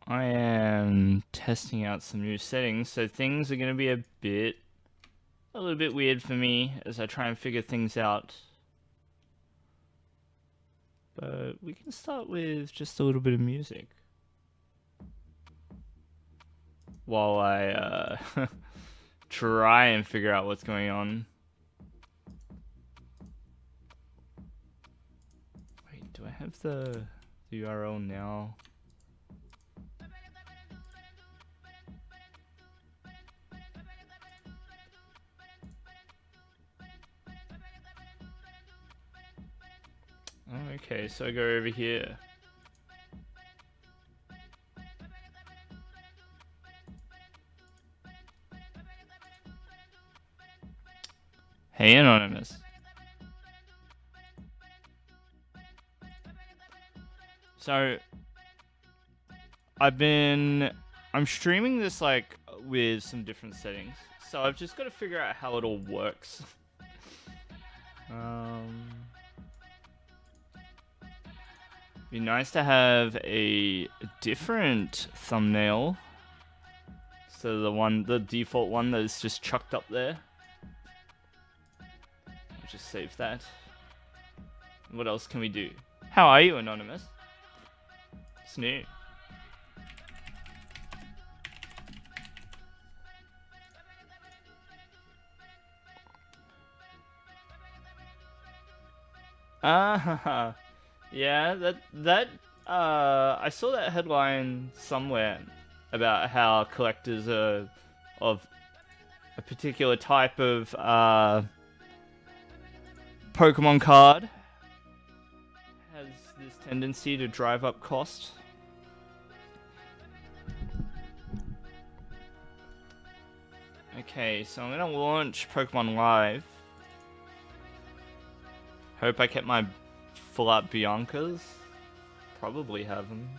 I am testing out some new settings, so things are going to be a little bit weird for me as I try and figure things out. But we can start with just a little bit of music while I try and figure out what's going on. Wait, do I have the URL now? Oh, okay, so I go over here. Hey, Anonymous. So, I'm streaming this like with some different settings. So I've just got to figure out how it all works. Be nice to have a different thumbnail. So the default one that is just chucked up there. I'll just save that. What else can we do? How are you, Anonymous? It's new. Ah, yeah, I saw that headline somewhere about how collectors of a particular type of Pokemon card has this tendency to drive up cost. Okay, so I'm gonna launch Pokemon Live. Hope I kept my full art Biancas. Probably have them.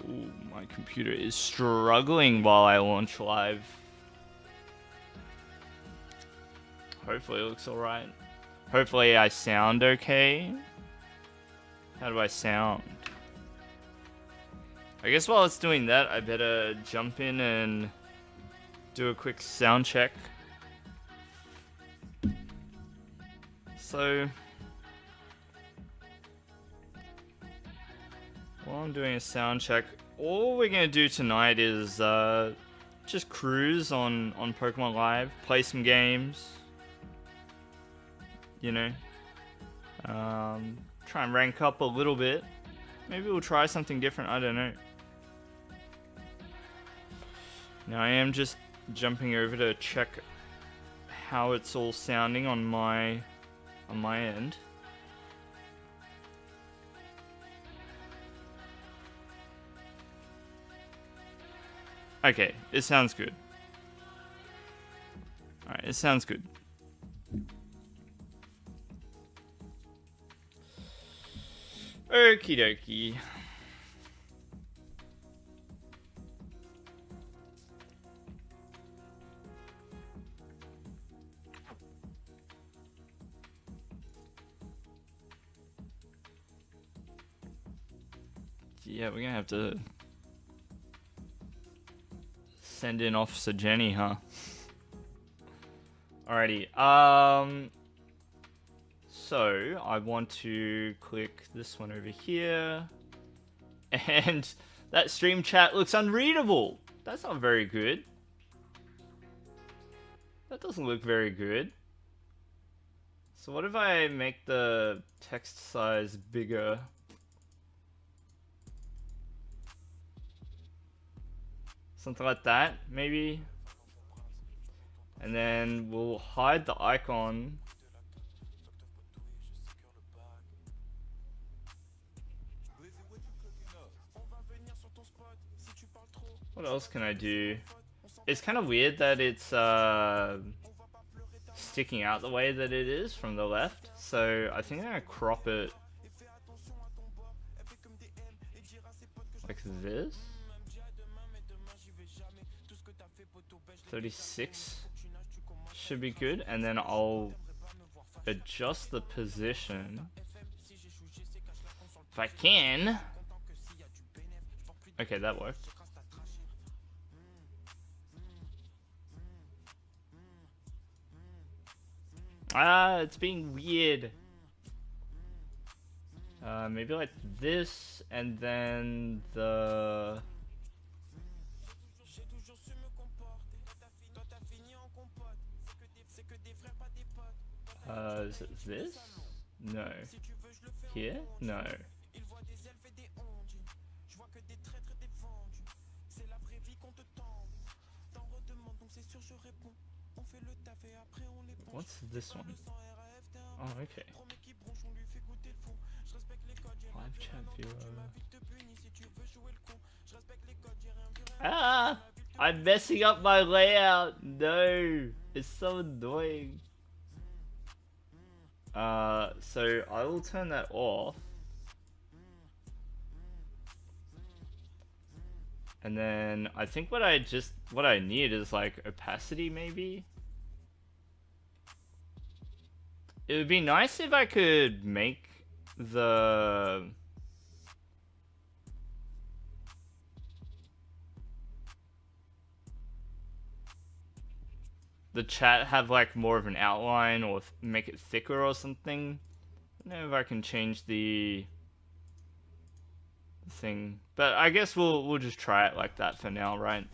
Ooh, my computer is struggling while I launch live. Hopefully it looks alright. Hopefully I sound okay. How do I sound? I guess while it's doing that, I better jump in and do a quick sound check. So, while I'm doing a sound check, all we're going to do tonight is just cruise on Pokemon Live, play some games, you know, try and rank up a little bit. Maybe we'll try something different, I don't know. Now I am just jumping over to check how it's all sounding on my end. Okay, it sounds good. Alright, it sounds good. Okie dokie. Yeah, we're gonna have to send in Officer Jenny, huh? Alrighty, so I want to click this one over here, and that stream chat looks unreadable. That's not very good. That doesn't look very good. So what if I make the text size bigger? Something like that, maybe. And then we'll hide the icon. What else can I do? It's kind of weird that it's sticking out the way that it is from the left. So I think I'm gonna crop it like this. 36. should be good, and then I'll adjust the position if I can. Okay, that worked. Ah, it's being weird. Maybe like this, and then the... is it this? No. Here? No. What's this one? Oh, okay. Live chat viewer. Ah! I'm messing up my layout! No! It's so annoying. So I will turn that off. And then I think what I need is like opacity maybe. It would be nice if I could make the chat have like more of an outline, or make it thicker or something. I don't know if I can change the thing, but I guess we'll just try it like that for now, right?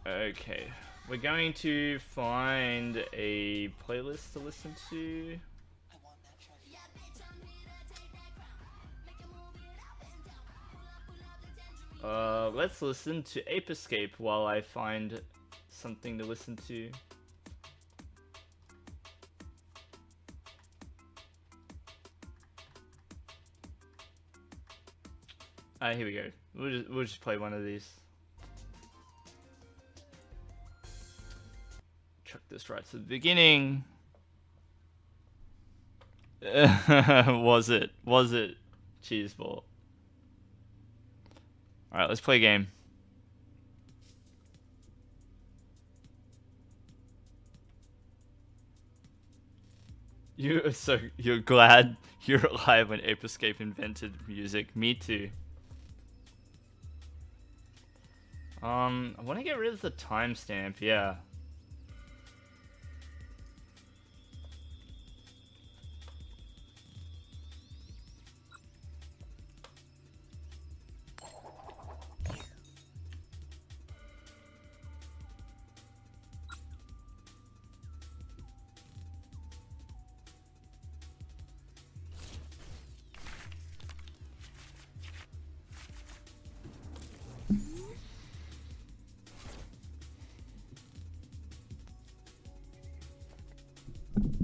Okay, we're going to find a playlist to listen to. Let's listen to Ape Escape while I find something to listen to. Here we go. We'll just play one of these. Chuck this right to the beginning. Was it? Cheeseball. Alright, let's play a game. You're glad you're alive when Ape Escape invented music. Me too. I want to get rid of the timestamp, yeah.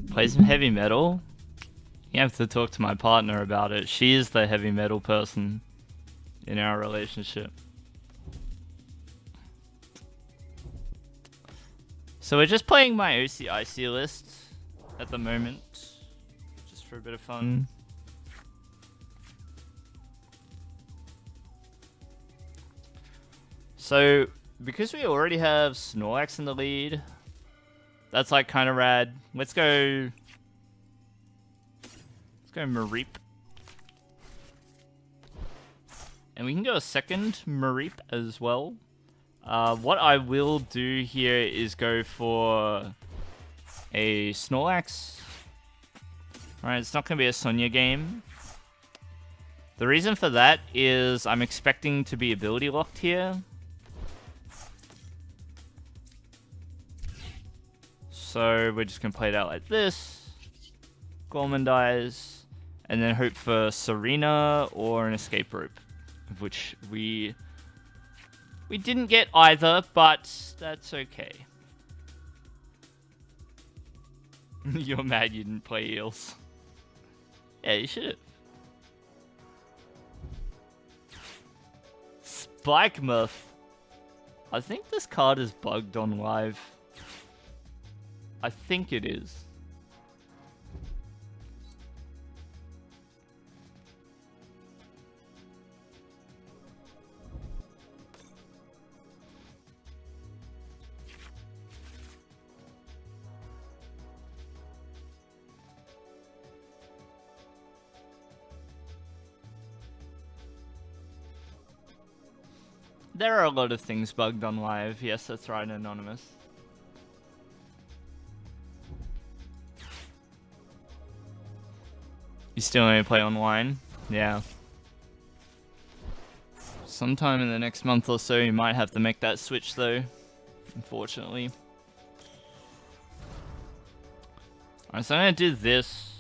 Play some heavy metal? You have to talk to my partner about it. She is the heavy metal person in our relationship. So we're just playing my OCIC list at the moment, just for a bit of fun. So, because we already have Snorlax in the lead, that's like kind of rad. Let's go Mareep. And we can go a second Mareep as well. What I will do here is go for a Snorlax. Alright, it's not going to be a Sonya game. The reason for that is I'm expecting to be ability locked here. So we're just going to play it out like this. Gorman dies. And then hope for Serena or an escape rope. Of which we didn't get either, but that's okay. You're mad you didn't play Eels. Yeah, you should have. Spike Muff. I think this card is bugged on live. I think it is. There are a lot of things bugged on live. Yes, that's right, Anonymous. You still only play online? Yeah. Sometime in the next month or so, you might have to make that switch, though. Unfortunately. Alright, so I'm gonna do this.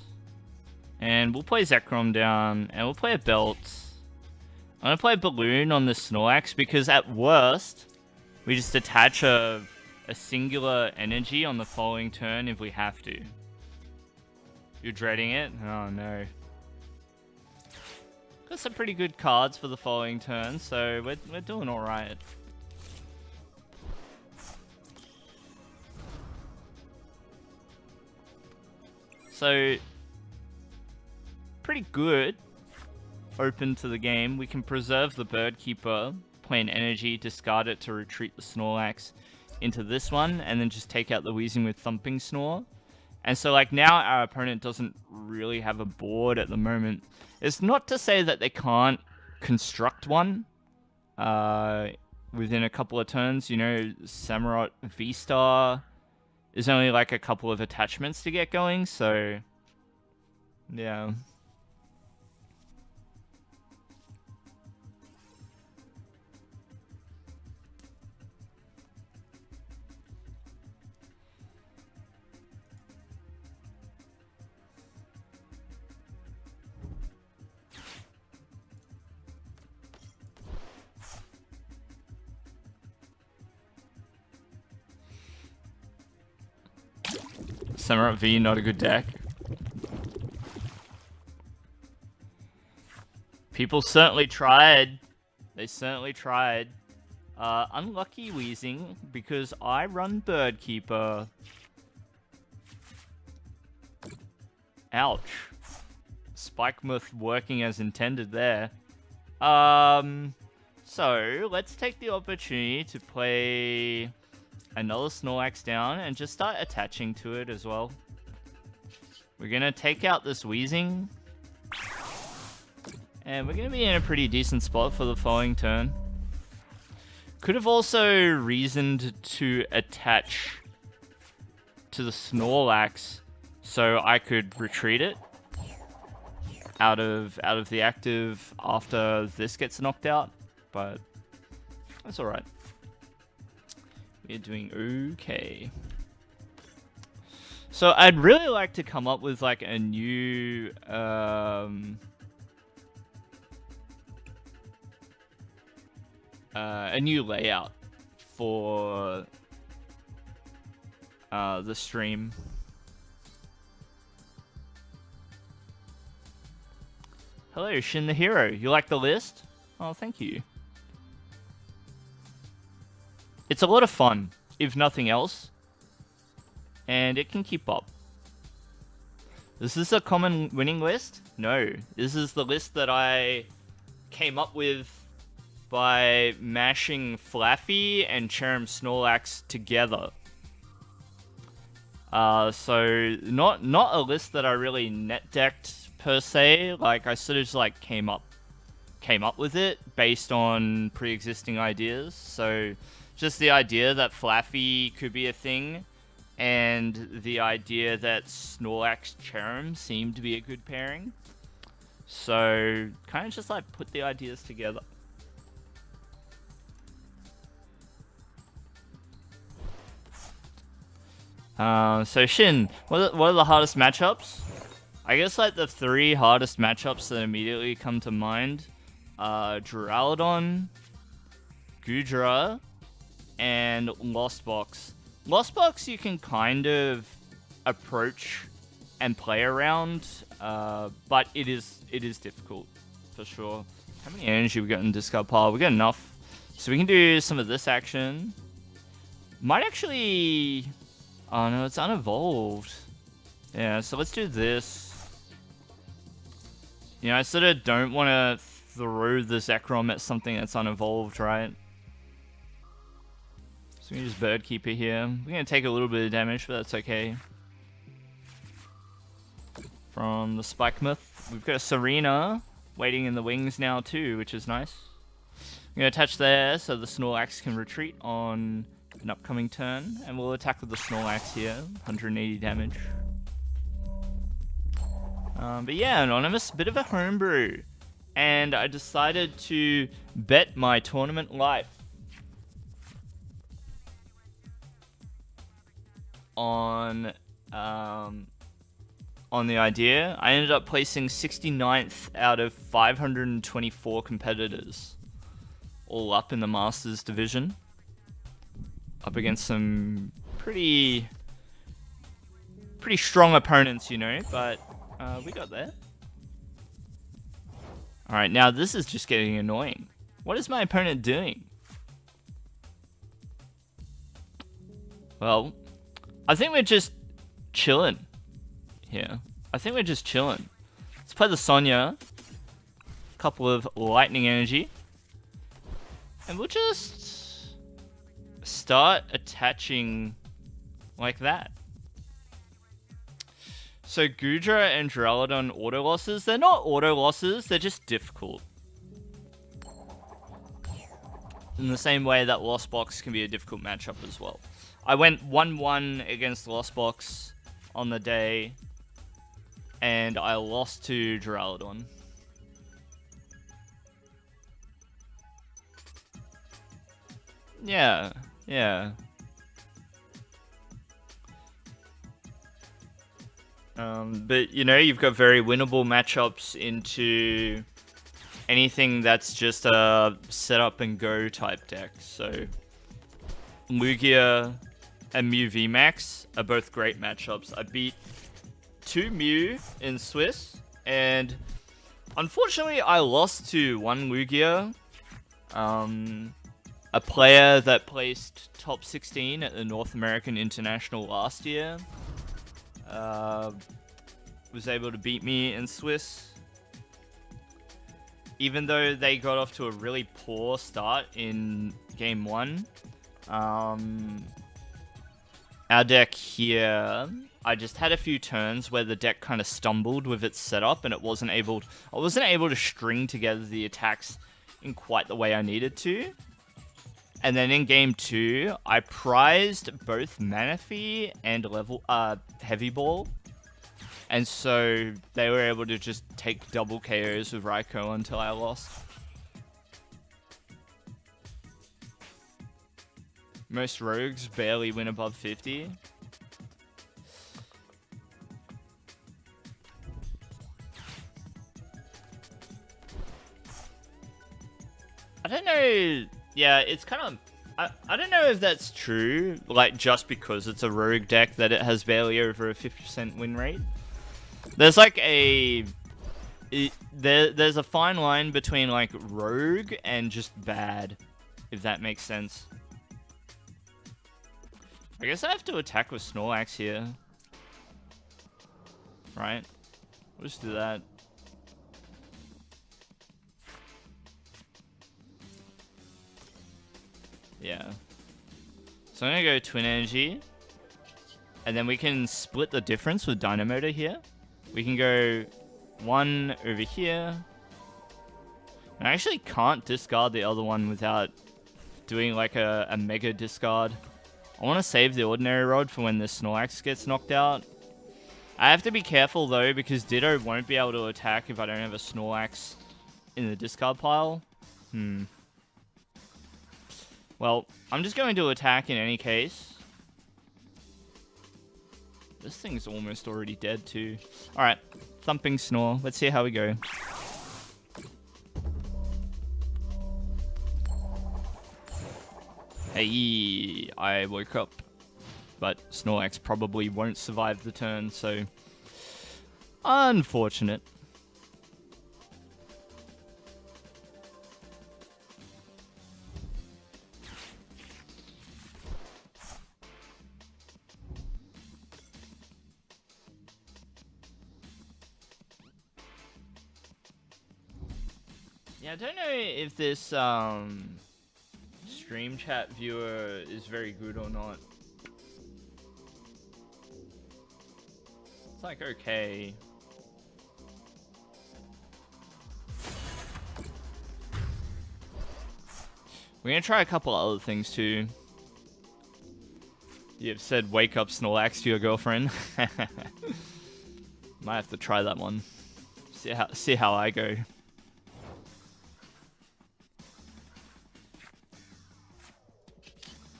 And we'll play Zekrom down, and we'll play a belt. I'm gonna play a balloon on the Snorlax, because at worst, we just attach a singular energy on the following turn if we have to. You're dreading it? Oh no. Got some pretty good cards for the following turn, so we're doing alright. So, pretty good. Open to the game. We can preserve the Bird Keeper, play an energy, discard it to retreat the Snorlax into this one, and then just take out the Weezing with Thumping Snore. And so, like, now our opponent doesn't really have a board at the moment. It's not to say that they can't construct one within a couple of turns. You know, Samurott V-Star is only like a couple of attachments to get going, so yeah. Samurott V, not a good deck. People certainly tried. They certainly tried. Unlucky Weezing, because I run Bird Keeper. Ouch. Spikemuth working as intended there. So, let's take the opportunity to play another Snorlax down and just start attaching to it as well. We're gonna take out this Weezing. And we're gonna be in a pretty decent spot for the following turn. Could have also reasoned to attach to the Snorlax so I could retreat it out of the active after this gets knocked out, but that's alright. We're doing okay. So I'd really like to come up with like a new layout for the stream. Hello, Shin the Hero. You like the list? Oh, thank you. It's a lot of fun, if nothing else. And it can keep up. Is this a common winning list? No. This is the list that I came up with by mashing Flaffy and Cherrim Snorlax together. So not a list that I really net decked per se. Like I sort of just like came up with it based on pre-existing ideas. So just the idea that Flaffy could be a thing, and the idea that Snorlax Cherrim seemed to be a good pairing. So kind of just like put the ideas together. So Shin, what are the hardest matchups? I guess like the 3 hardest matchups that immediately come to mind are Duraludon, Goodra, and Lost Box. Lost Box you can kind of approach and play around, but it is difficult for sure. How many energy we got in discard pile? We got enough, so we can do some of this action. Might actually. Oh no, it's unevolved. Yeah, so let's do this. You know, I sort of don't want to throw the Zekrom at something that's unevolved, right? So we can just Bird Keeper here. We're going to take a little bit of damage, but that's okay. From the Spikemuth. We've got a Serena waiting in the wings now too, which is nice. I'm going to attach there so the Snorlax can retreat on an upcoming turn. And we'll attack with the Snorlax here. 180 damage. But yeah, Anonymous, bit of a homebrew. And I decided to bet my tournament life on the idea. I ended up placing 69th out of 524 competitors, all up in the Masters division, up against some pretty strong opponents, you know, but we got there. Alright, now this is just getting annoying. What is my opponent doing? Well, I think we're just chilling here. I think we're just chilling. Let's play the Sonya. Couple of lightning energy. And we'll just start attaching like that. So Gudra and Duraludon auto losses, they're not auto losses, they're just difficult. In the same way that Lost Box can be a difficult matchup as well. I went 1-1 against Lost Box on the day, and I lost to Duraludon. Yeah. But, you know, you've got very winnable matchups into anything that's just a set up and go type deck. So, Lugia and Mew VMAX are both great matchups. I beat 2 Mew in Swiss, and unfortunately I lost to 1 Lugia. A player that placed top 16 at the North American International last year. Was able to beat me in Swiss. Even though they got off to a really poor start in game 1. Our deck here, I just had a few turns where the deck kind of stumbled with its setup, and I wasn't able to string together the attacks in quite the way I needed to. And then in game 2, I prized both Manaphy and Heavy Ball. And so they were able to just take double KOs with Raikou until I lost. Most rogues barely win above 50. I don't know. Yeah, it's kind of... I don't know if that's true, like, just because it's a rogue deck that it has barely over a 50% win rate. There's like there's a fine line between, like, rogue and just bad, if that makes sense. I guess I have to attack with Snorlax here. Right? We'll just do that. Yeah. So I'm gonna go Twin Energy. And then we can split the difference with Dynamotor here. We can go 1 over here. I actually can't discard the other one without doing like a mega discard. I want to save the Ordinary Rod for when the Snorlax gets knocked out. I have to be careful though, because Ditto won't be able to attack if I don't have a Snorlax in the discard pile. Well, I'm just going to attack in any case. This thing's almost already dead too. Alright, Thumping Snore. Let's see how we go. Hey, I woke up. But Snorlax probably won't survive the turn, so... unfortunate. Yeah, I don't know if this stream chat viewer is very good or not. It's like okay. We're gonna try a couple other things too. You've said wake up Snorlax to your girlfriend. Might have to try that one. See how I go.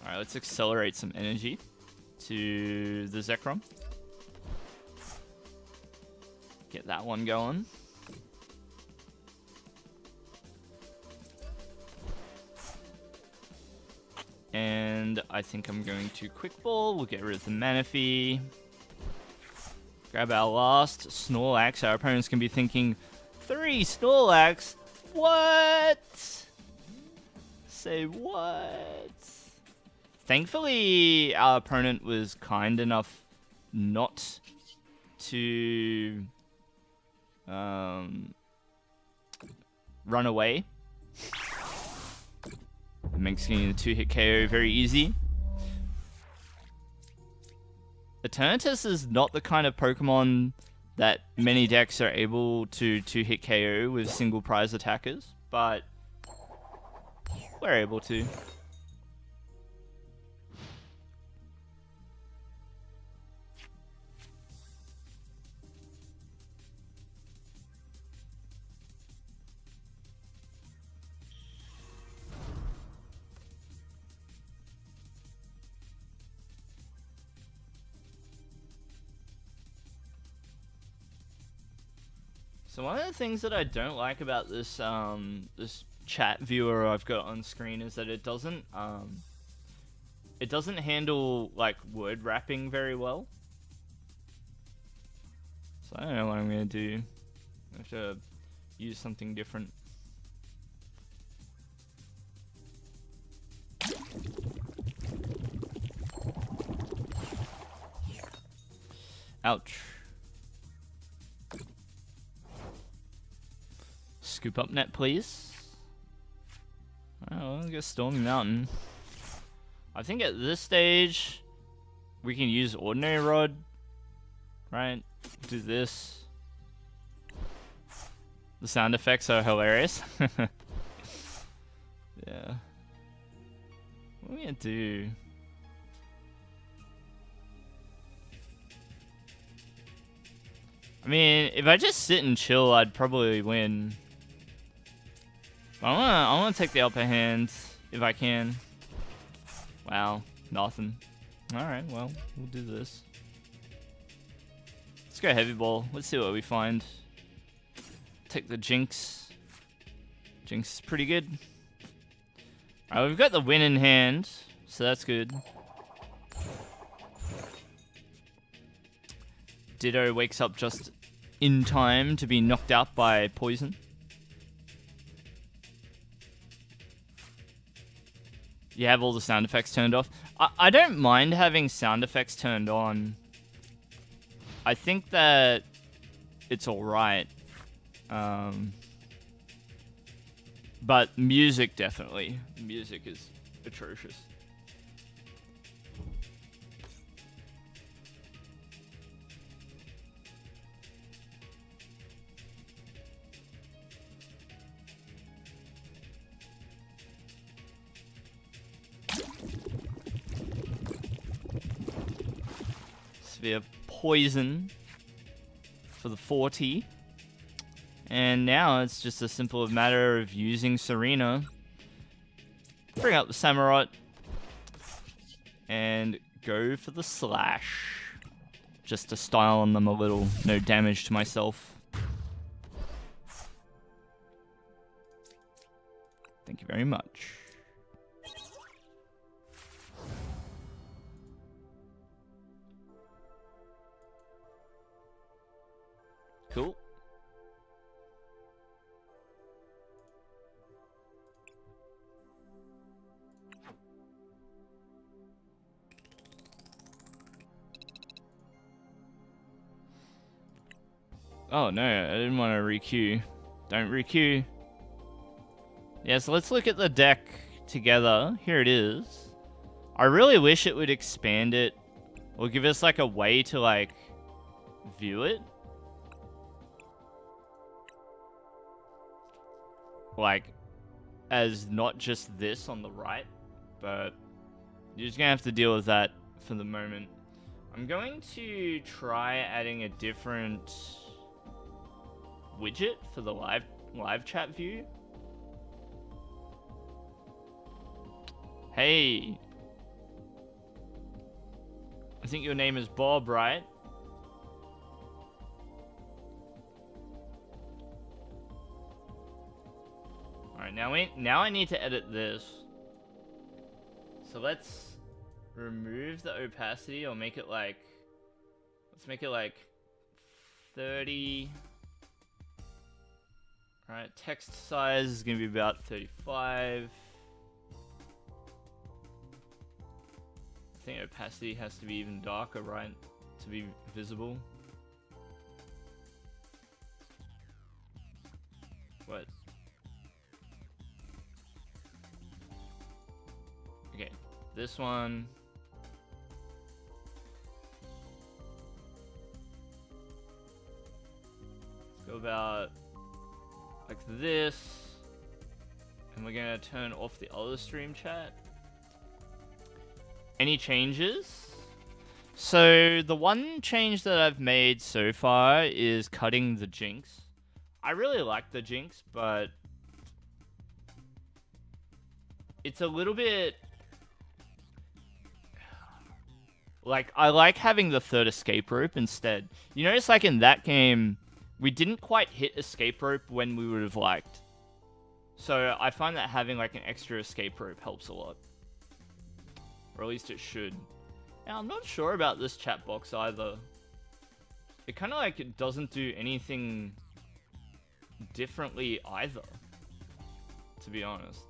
Alright, let's accelerate some energy to the Zekrom. Get that one going. And I think I'm going to Quick Ball. We'll get rid of the Manaphy. Grab our last Snorlax. Our opponents can be thinking, 3 Snorlax? What? Say what? Thankfully, our opponent was kind enough not to run away. It makes getting a 2-hit KO very easy. Eternatus is not the kind of Pokemon that many decks are able to 2-hit KO with single prize attackers, but we're able to. So one of the things that I don't like about this this chat viewer I've got on screen is that it doesn't handle like word wrapping very well. So I don't know what I'm gonna do. I have to use something different. Ouch. Scoop up net, please. Oh, we'll get Stormy Mountain. I think at this stage, we can use Ordinary Rod. Right? Do this. The sound effects are hilarious. Yeah. What are we gonna do? I mean, if I just sit and chill, I'd probably win. I wanna take the upper hand if I can. Wow, nothing. Alright, well, we'll do this. Let's go Heavy Ball. Let's see what we find. Take the Jinx. Jinx is pretty good. Alright, we've got the win in hand, so that's good. Ditto wakes up just in time to be knocked out by poison. You have all the sound effects turned off. I don't mind having sound effects turned on. I think that it's alright. But music, definitely. Music is atrocious. Severe poison for the 40. And now it's just a simple matter of using Serena. Bring up the Samurott. And go for the slash. Just to style on them a little. No damage to myself. Thank you very much. Cool. Oh no, I didn't want to re-queue. Don't re-queue. Yeah, so let's look at the deck together. Here it is. I really wish it would expand it or give us like a way to like view it. Like as not just this on the right, but you're just gonna have to deal with that for the moment. I'm going to try adding a different widget for the live chat view. Hey, I think your name is Bob, right? Alright, now I need to edit this. So let's remove the opacity, or make it like, let's make it like 30. Alright, text size is gonna be about 35. I think opacity has to be even darker, right, to be visible. What? Okay, this one. Let's go about like this. And we're gonna turn off the other stream chat. Any changes? So the one change that I've made so far is cutting the jinx. I really like the jinx, but it's a little bit like, I like having the third escape rope instead. You notice, like, in that game, we didn't quite hit escape rope when we would have liked. So I find that having like an extra escape rope helps a lot. Or at least it should. Now, I'm not sure about this chat box either. It kind of like, it doesn't do anything differently either, to be honest.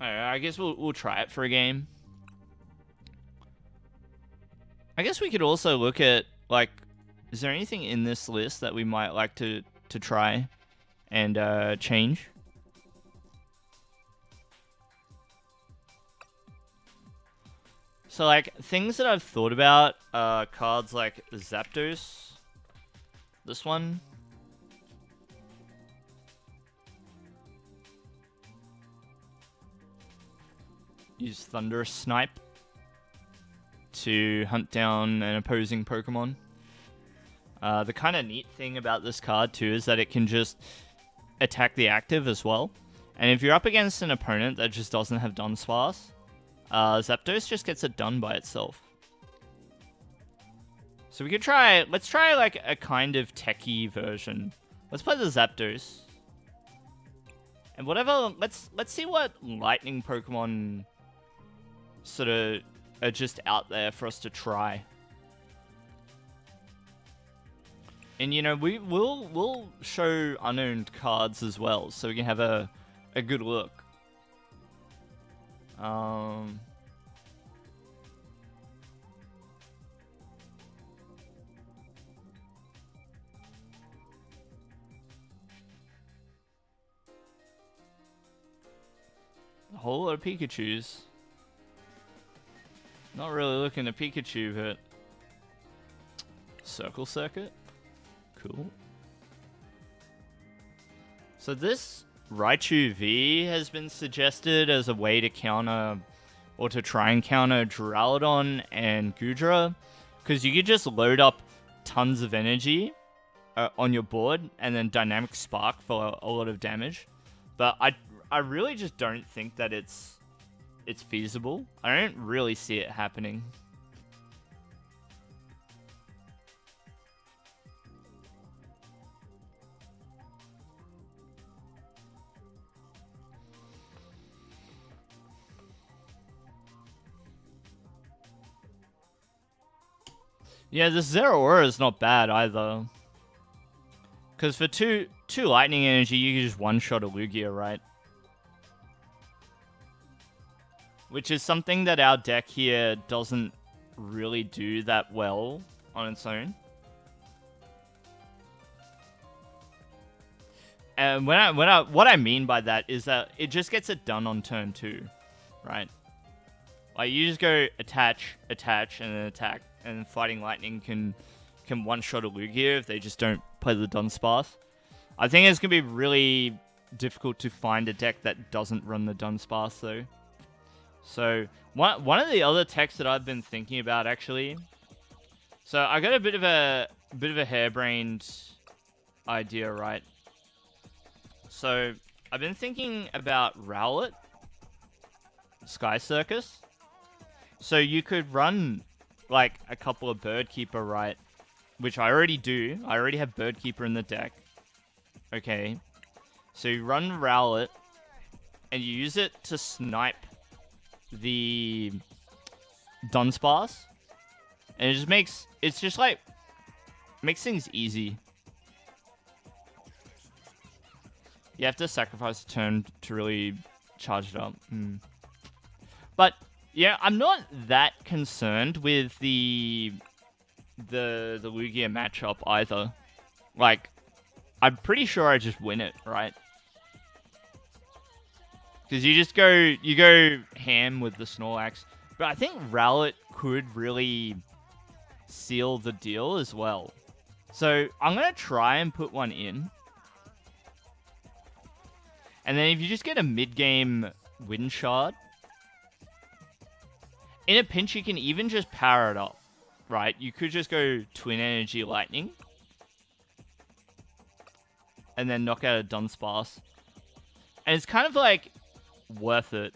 Alright, I guess we'll try it for a game. I guess we could also look at, like, is there anything in this list that we might like to try and change? So, like, things that I've thought about are cards like Zapdos. This one. Use Thunder Snipe to hunt down an opposing Pokemon. The kind of neat thing about this card too is that it can just attack the active as well. And if you're up against an opponent that just doesn't have Dunsparce, Zapdos just gets it done by itself. So we could try, let's try like a kind of techie version. Let's play the Zapdos. And whatever, let's see what lightning Pokemon sort of are just out there for us to try. And you know, we'll show unowned cards as well, so we can have a good look. A whole lot of Pikachus. Not really looking at Pikachu, but Circle Circuit. Cool. So this Raichu V has been suggested as a way to counter, or to try and counter Duraludon and Goodra, because you could just load up tons of energy on your board and then Dynamic Spark for a lot of damage. But I really just don't think that it's feasible. I don't really see it happening. Yeah, this Zeraora is not bad either. Because for two lightning energy, you can just one-shot a Lugia, right? Which is something that our deck here doesn't really do that well on its own. And what I mean by that is that it just gets it done on turn 2, right? Like, you just go attach, and then attack, and Fighting Lightning can can one-shot a Lugia if they just don't play the Dunsparce. I think it's going to be really difficult to find a deck that doesn't run the Dunsparce, though. So, one of the other techs that I've been thinking about, actually... So, I got a bit of a harebrained idea, right? So, I've been thinking about Rowlet, Sky Circus. So, you could run, like, a couple of Birdkeeper, right? Which I already do. I already have Birdkeeper in the deck. Okay. So, you run Rowlet, and you use it to snipe the Dunsparce. And it just makes... It's just, like... Makes things easy. You have to sacrifice a turn to really charge it up. But, yeah, I'm not that concerned with the Lugia matchup either. Like, I'm pretty sure I just win it, right? Because you go ham with the Snorlax. But I think Rowlet could really seal the deal as well. So I'm going to try and put one in. And then if you just get a mid-game Wind Shard, in a pinch you can even just power it up, right? You could just go Twin Energy Lightning. And then knock out a Dunsparce. And it's kind of like worth it,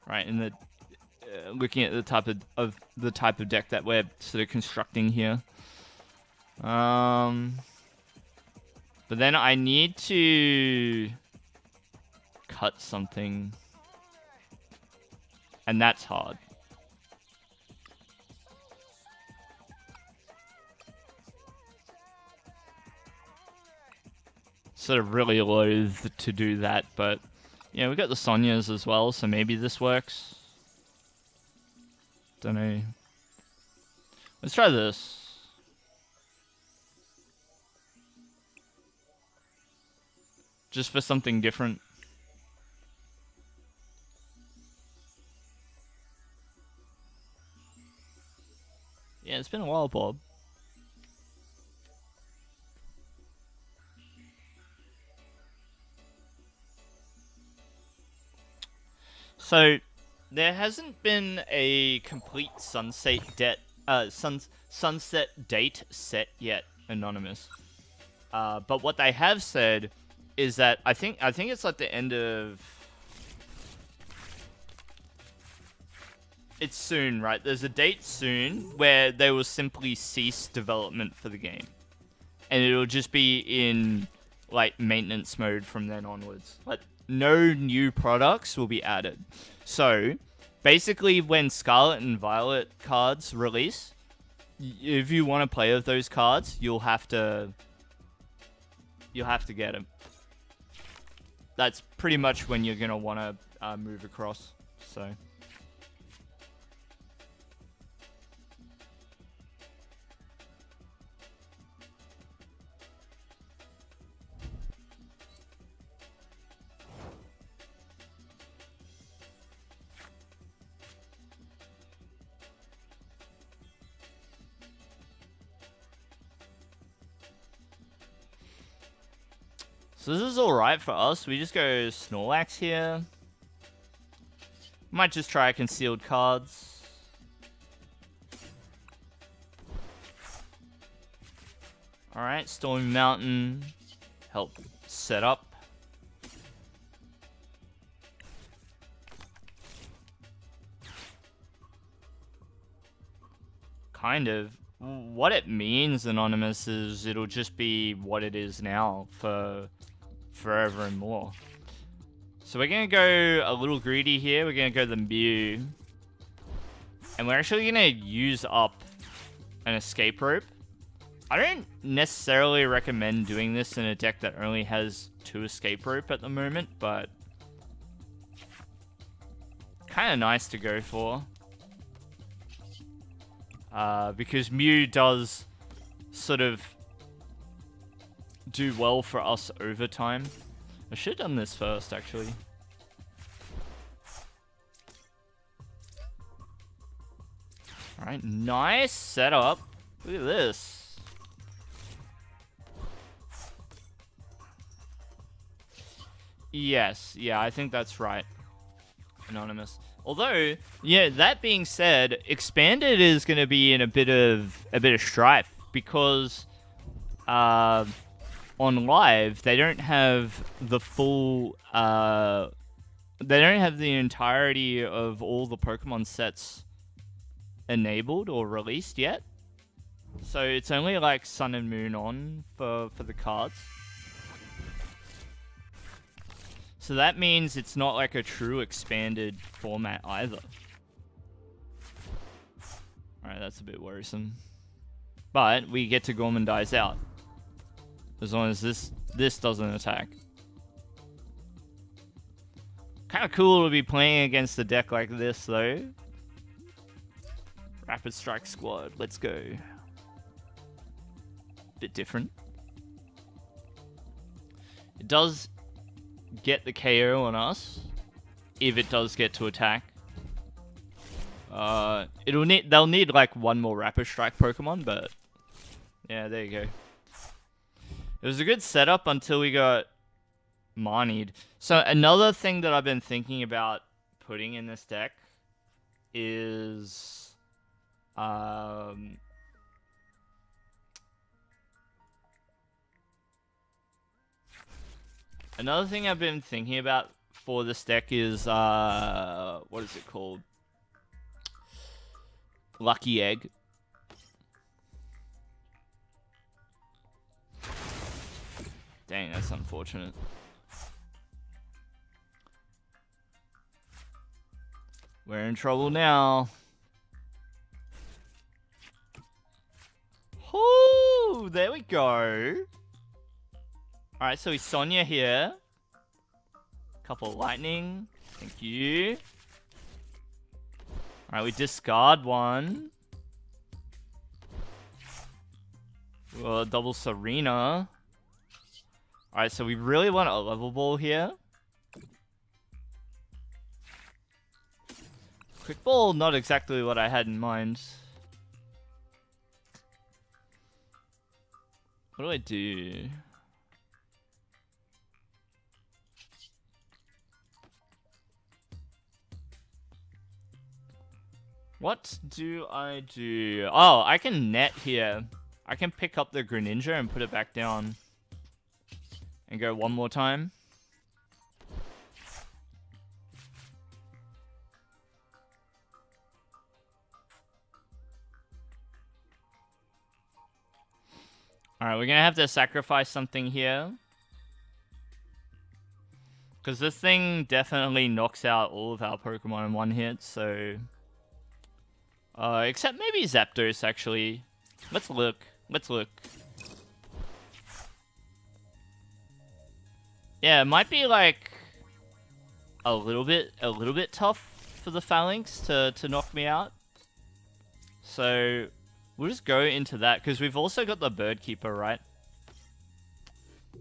right? In the looking at the type of deck that we're sort of constructing here. But then I need to cut something, and that's hard. Sort of really loath to do that, but yeah, we got the Sonyas as well, so maybe this works. Don't know. Let's try this. Just for something different. Yeah, it's been a while, Bob. So, there hasn't been a complete sunset date set yet, Anonymous. But what they have said is that I think it's like the end of... It's soon, right? There's a date soon where they will simply cease development for the game. And it'll just be in, like, maintenance mode from then onwards. Like, no new products will be added. So, basically, when Scarlet and Violet cards release, if you want to play with those cards, you'll have to get them. That's pretty much when you're going to want to move across. So... So this is alright for us. We just go Snorlax here. Might just try concealed cards. Alright, Stormy Mountain. Help set up. Kind of. What it means, Anonymous, is it'll just be what it is now for forever and more. So we're going to go a little greedy here. We're going to go the Mew. And we're actually going to use up an escape rope. I don't necessarily recommend doing this in a deck that only has 2 escape rope at the moment, but kind of nice to go for. Because Mew does sort of do well for us over time. I should have done this first, actually. Alright, nice setup. Look at this. Yes, yeah, I think that's right. Anonymous. Although, yeah, that being said, Expanded is going to be in a bit of strife because on live they don't have the full they don't have the entirety of all the Pokemon sets enabled or released yet. So it's only like Sun and Moon on for the cards. So that means it's not like a true expanded format either. Alright, that's a bit worrisome. But we get to Gormandize out. As long as this doesn't attack. Kind of cool to be playing against a deck like this though. Rapid Strike Squad, let's go. Bit different. It does get the KO on us if it does get to attack. They'll need like one more Rapid Strike Pokemon, but yeah, there you go. It was a good setup until we got Marnied. So another thing that I've been thinking about putting in this deck is another thing I've been thinking about for this deck is what is it called? Lucky Egg. Dang, that's unfortunate. We're in trouble now. Oh, there we go. Alright, so we Sonya here. Couple of lightning. Thank you. Alright, we discard one. Well, double Serena. Alright, so we really want a level ball here. Quick ball, not exactly what I had in mind. What do I do? What do I do? Oh, I can net here. I can pick up the Greninja and put it back down. And go one more time. Alright, we're gonna have to sacrifice something here. Because this thing definitely knocks out all of our Pokemon in one hit, so... except maybe Zapdos, actually. Let's look. Let's look. Yeah, it might be, like... a little bit tough for the Phalanx to knock me out. So... we'll just go into that, because we've also got the Bird Keeper, right?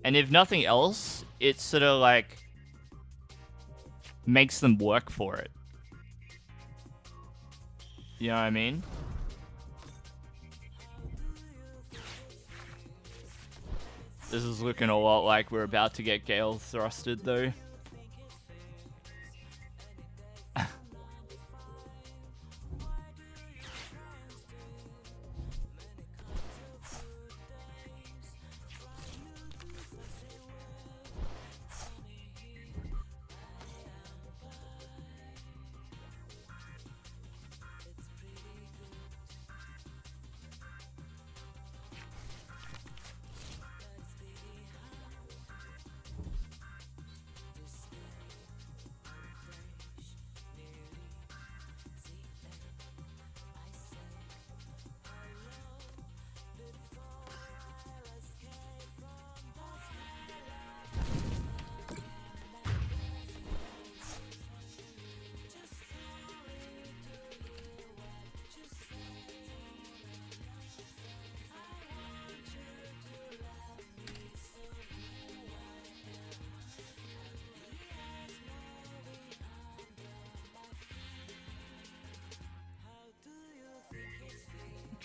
And if nothing else, it sort of, like... makes them work for it. You know what I mean? This is looking a lot like we're about to get Gale thrusted, though.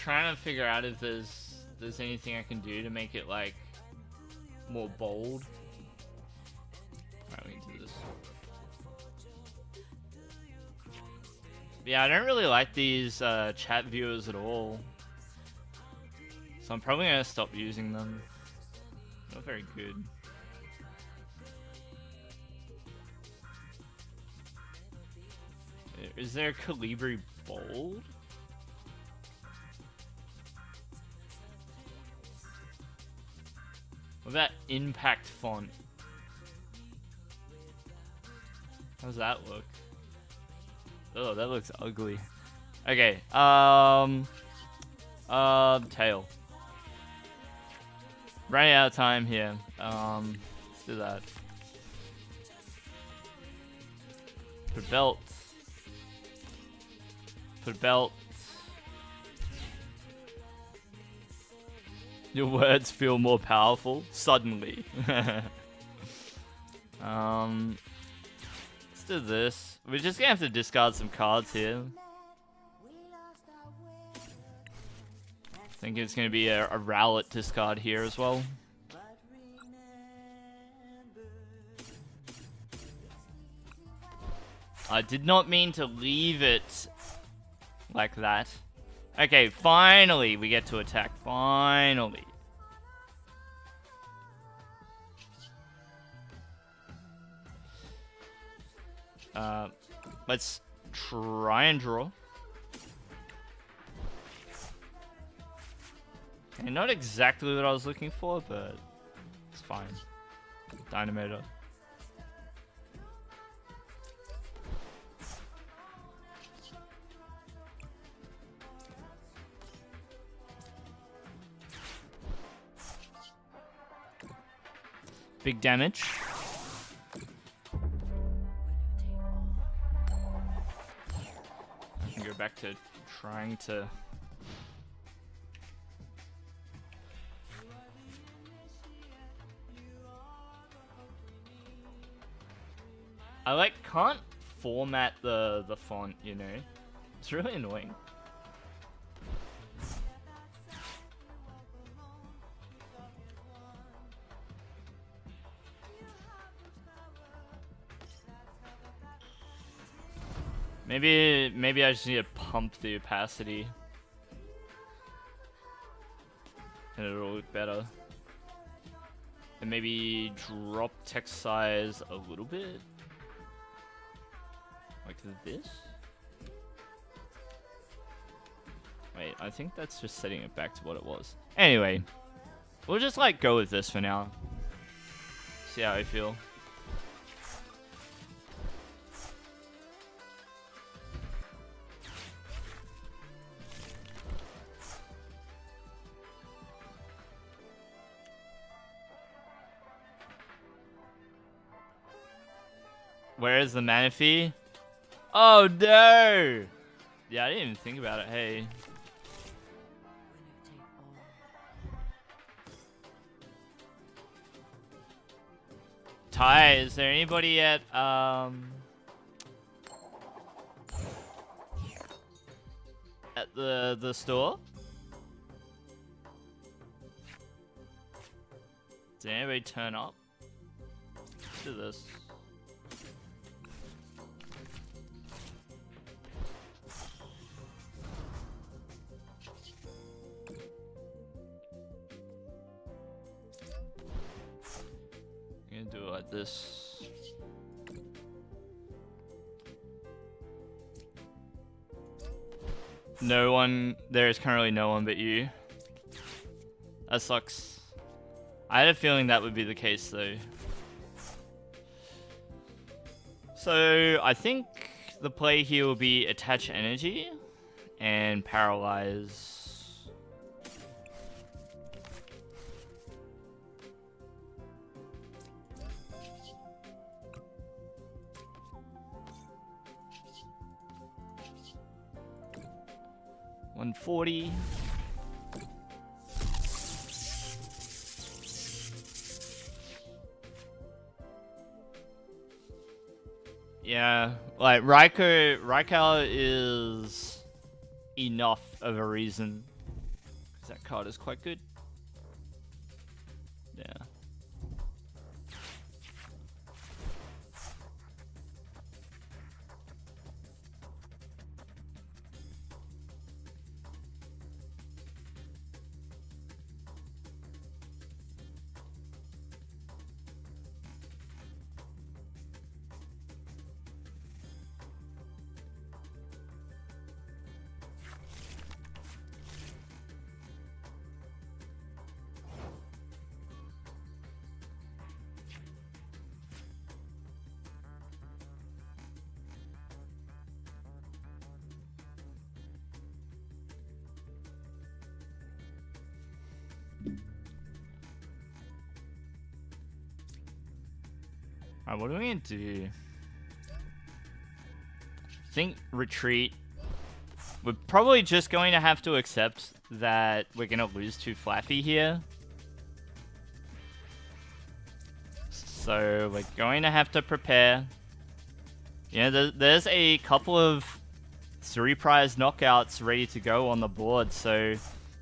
trying to figure out if there's anything I can do to make it like more bold. Alright, we can do this. Yeah, I don't really like these chat viewers at all. So I'm probably gonna stop using them. Not very good. Is there a Calibri bold? What about impact font? How's that look? Oh, that looks ugly. Okay, tail. Running out of time here. Let's do that. Put belt. Put belt. Your words feel more powerful suddenly. Let's do this. We're just gonna have to discard some cards here. I think it's gonna be a Rowlet discard here as well. I did not mean to leave it like that. Okay, finally we get to attack. Finally. Let's try and draw. Okay, not exactly what I was looking for, but it's fine. Dynamator. Big damage. I can go back to trying to... I like can't format the font, you know? It's really annoying. Maybe I just need to pump the opacity. And it'll look better. And maybe drop text size a little bit. Like this? Wait, I think that's just setting it back to what it was. Anyway, we'll just like go with this for now. See how I feel. Where is the Manaphy? Oh no! Yeah, I didn't even think about it. Hey. Ty, is there anybody at the store? Did anybody turn up? Let's do this. I'm gonna do it like this. No one. There is currently no one but you. That sucks. I had a feeling that would be the case though. So I think the play here will be attach energy and paralyze. $140. Yeah, like Raikou is enough of a reason That card is quite good. Yeah. Alright, what are we gonna do? I think retreat. We're probably just going to have to accept that we're gonna lose to Flappy here. So we're going to have to prepare. Yeah, there's a couple of 3-prize knockouts ready to go on the board, so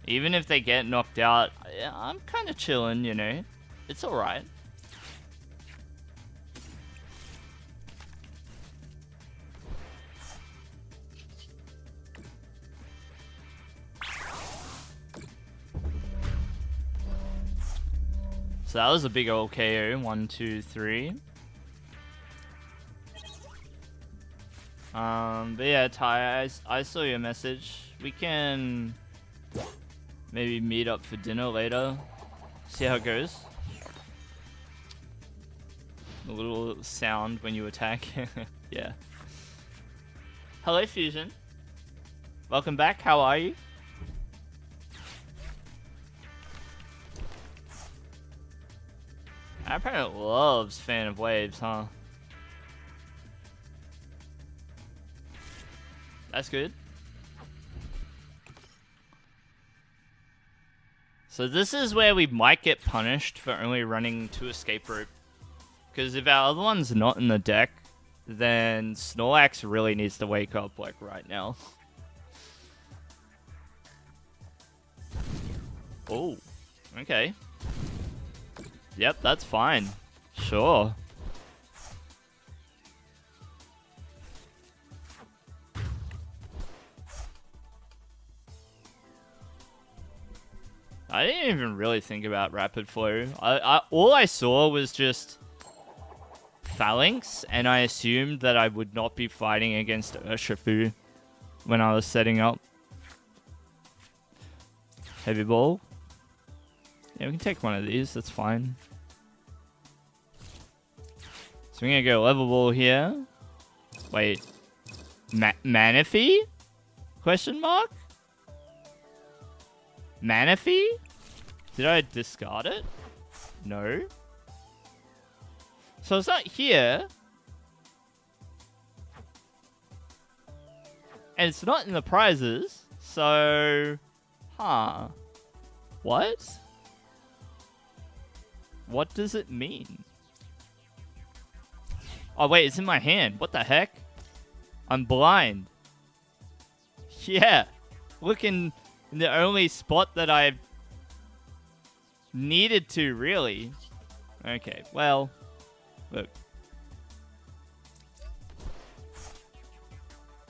even if they get knocked out, I'm kind of chilling, you know. It's alright. So that was a big old KO. 1, 2, 3. But yeah, Ty, I saw your message. We can maybe meet up for dinner later. See how it goes. A little sound when you attack. Yeah. Hello, Fusion. Welcome back. How are you? Our opponent loves Fan of Waves, huh? That's good. So this is where we might get punished for only running 2 escape rope. Because if our other one's not in the deck, then Snorlax really needs to wake up, like, right now. Oh, okay. Yep, that's fine. Sure. I didn't even really think about Rapid Flow. All I saw was just Phalanx, and I assumed that I would not be fighting against Urshifu when I was setting up. Heavy Ball. Yeah, we can take one of these. That's fine. So we're gonna go level ball here. Wait. Manaphy? Question mark? Manaphy? Did I discard it? No. So it's not here. And it's not in the prizes. So... Huh. What? What does it mean? Oh, wait, it's in my hand. What the heck? I'm blind. Yeah. Looking in the only spot that I needed to, really. Okay, well, look.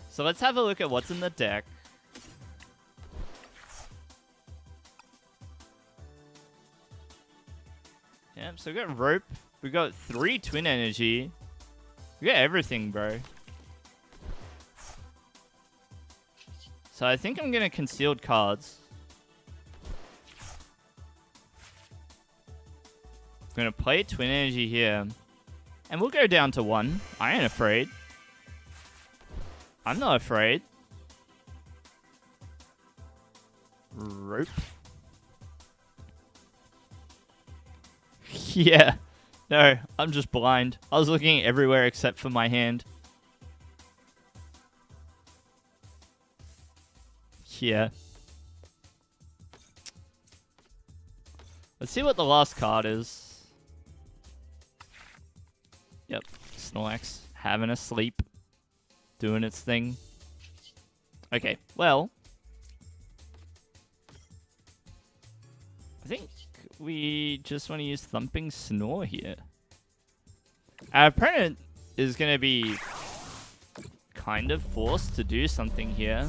So let's have a look at what's in the deck. Yep, so we got Rope. We got 3 Twin Energy. We got everything, bro. So I think I'm gonna Concealed Cards. I'm gonna play Twin Energy here. And we'll go down to 1. I ain't afraid. I'm not afraid. Rope. Yeah. No, I'm just blind. I was looking everywhere except for my hand. Yeah. Let's see what the last card is. Yep. Snorlax having a sleep. Doing its thing. Okay, well. I think we just want to use Thumping Snore here. Our opponent is going to be kind of forced to do something here.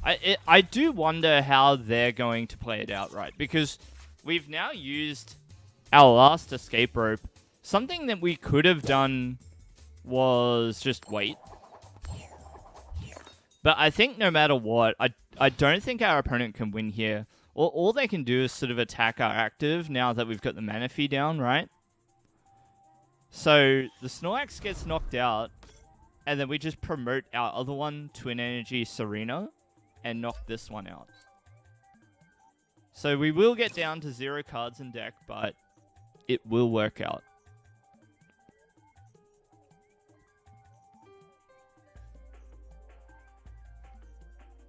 I do wonder how they're going to play it out, right? Because we've now used our last escape rope. Something that we could have done was just wait. But I think no matter what, I don't think our opponent can win here. All they can do is sort of attack our active now that we've got the mana fee down, right? So the Snorlax gets knocked out, and then we just promote our other one, Twin Energy Serena, and knock this one out. So we will get down to 0 cards in deck, but it will work out.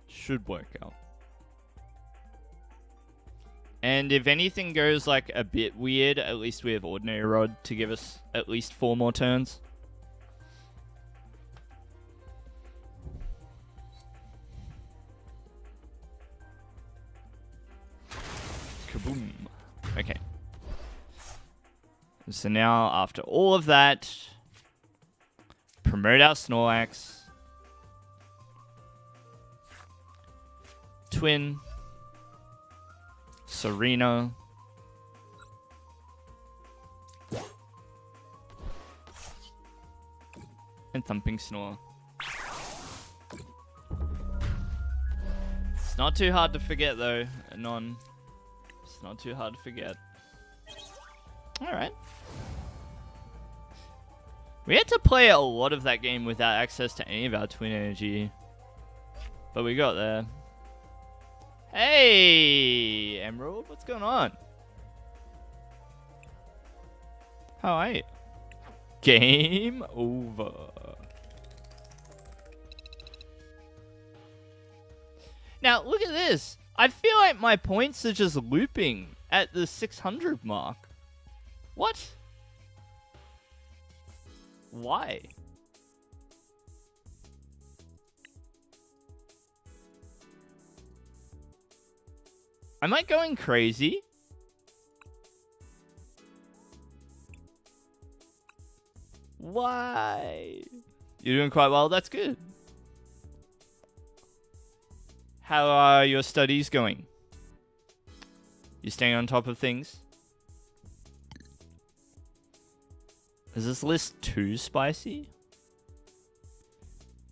Should work out. And if anything goes like a bit weird, at least we have Ordinary Rod to give us at least 4 more turns. Kaboom. Okay. So now, after all of that, promote our Snorlax. Twin. Serena. And Thumping Snore. It's not too hard to forget though, Anon. It's not too hard to forget. Alright. We had to play a lot of that game without access to any of our Twin Energy. But we got there. Hey, Emerald, what's going on? How are you? Game over. Now, look at this. I feel like my points are just looping at the 600 mark. What? Why? Am I going crazy? Why? You're doing quite well, that's good. How are your studies going? You staying on top of things? Is this list too spicy?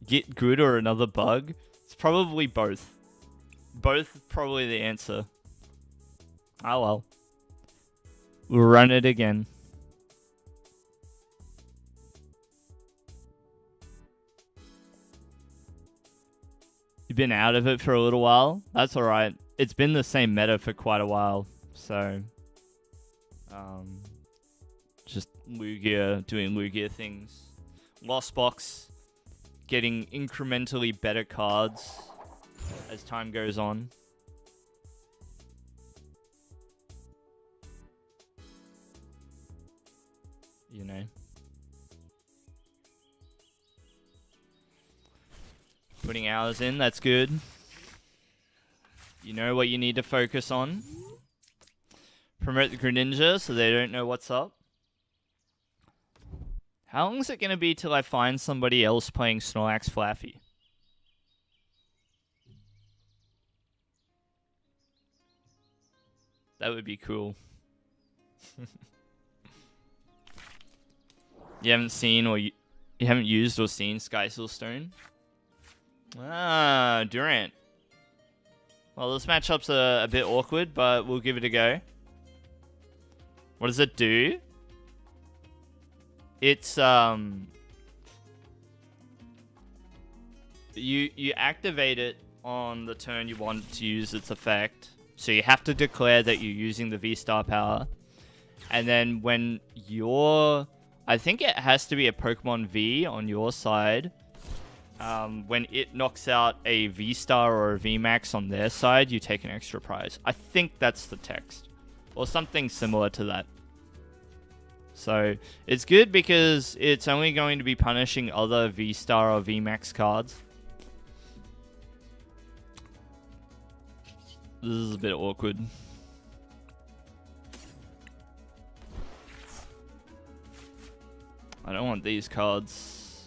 Get good or another bug? It's probably both. Both probably the answer. Oh well. We'll run it again. You've been out of it for a little while? That's alright. It's been the same meta for quite a while. So, just Lugia, doing Lugia things. Lost Box, getting incrementally better cards as time goes on. You know. Putting hours in, that's good. You know what you need to focus on. Promote the Greninja so they don't know what's up. How long is it going to be till I find somebody else playing Snorlax Flaffy? That would be cool. You haven't seen or you haven't used or seen Sky Stone? Ah, Durant. Well, this matchup's a bit awkward, but we'll give it a go. What does it do? It's you activate it on the turn you want to use its effect. So you have to declare that you're using the V-Star power. And then when you're... I think it has to be a Pokemon V on your side. When it knocks out a V-Star or a V-Max on their side, you take an extra prize. I think that's the text. Or something similar to that. So, it's good because it's only going to be punishing other V-Star or V-Max cards. This is a bit awkward. I don't want these cards.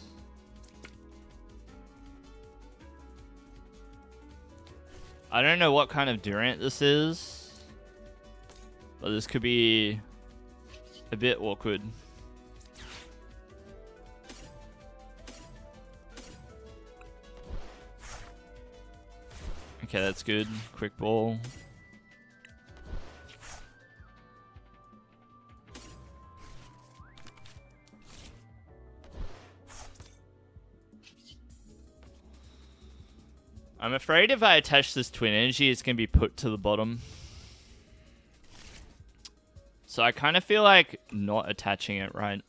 I don't know what kind of Durant this is, but this could be a bit awkward. Okay, that's good. Quick ball. I'm afraid if I attach this twin energy, it's going to be put to the bottom. So I kind of feel like not attaching it, right?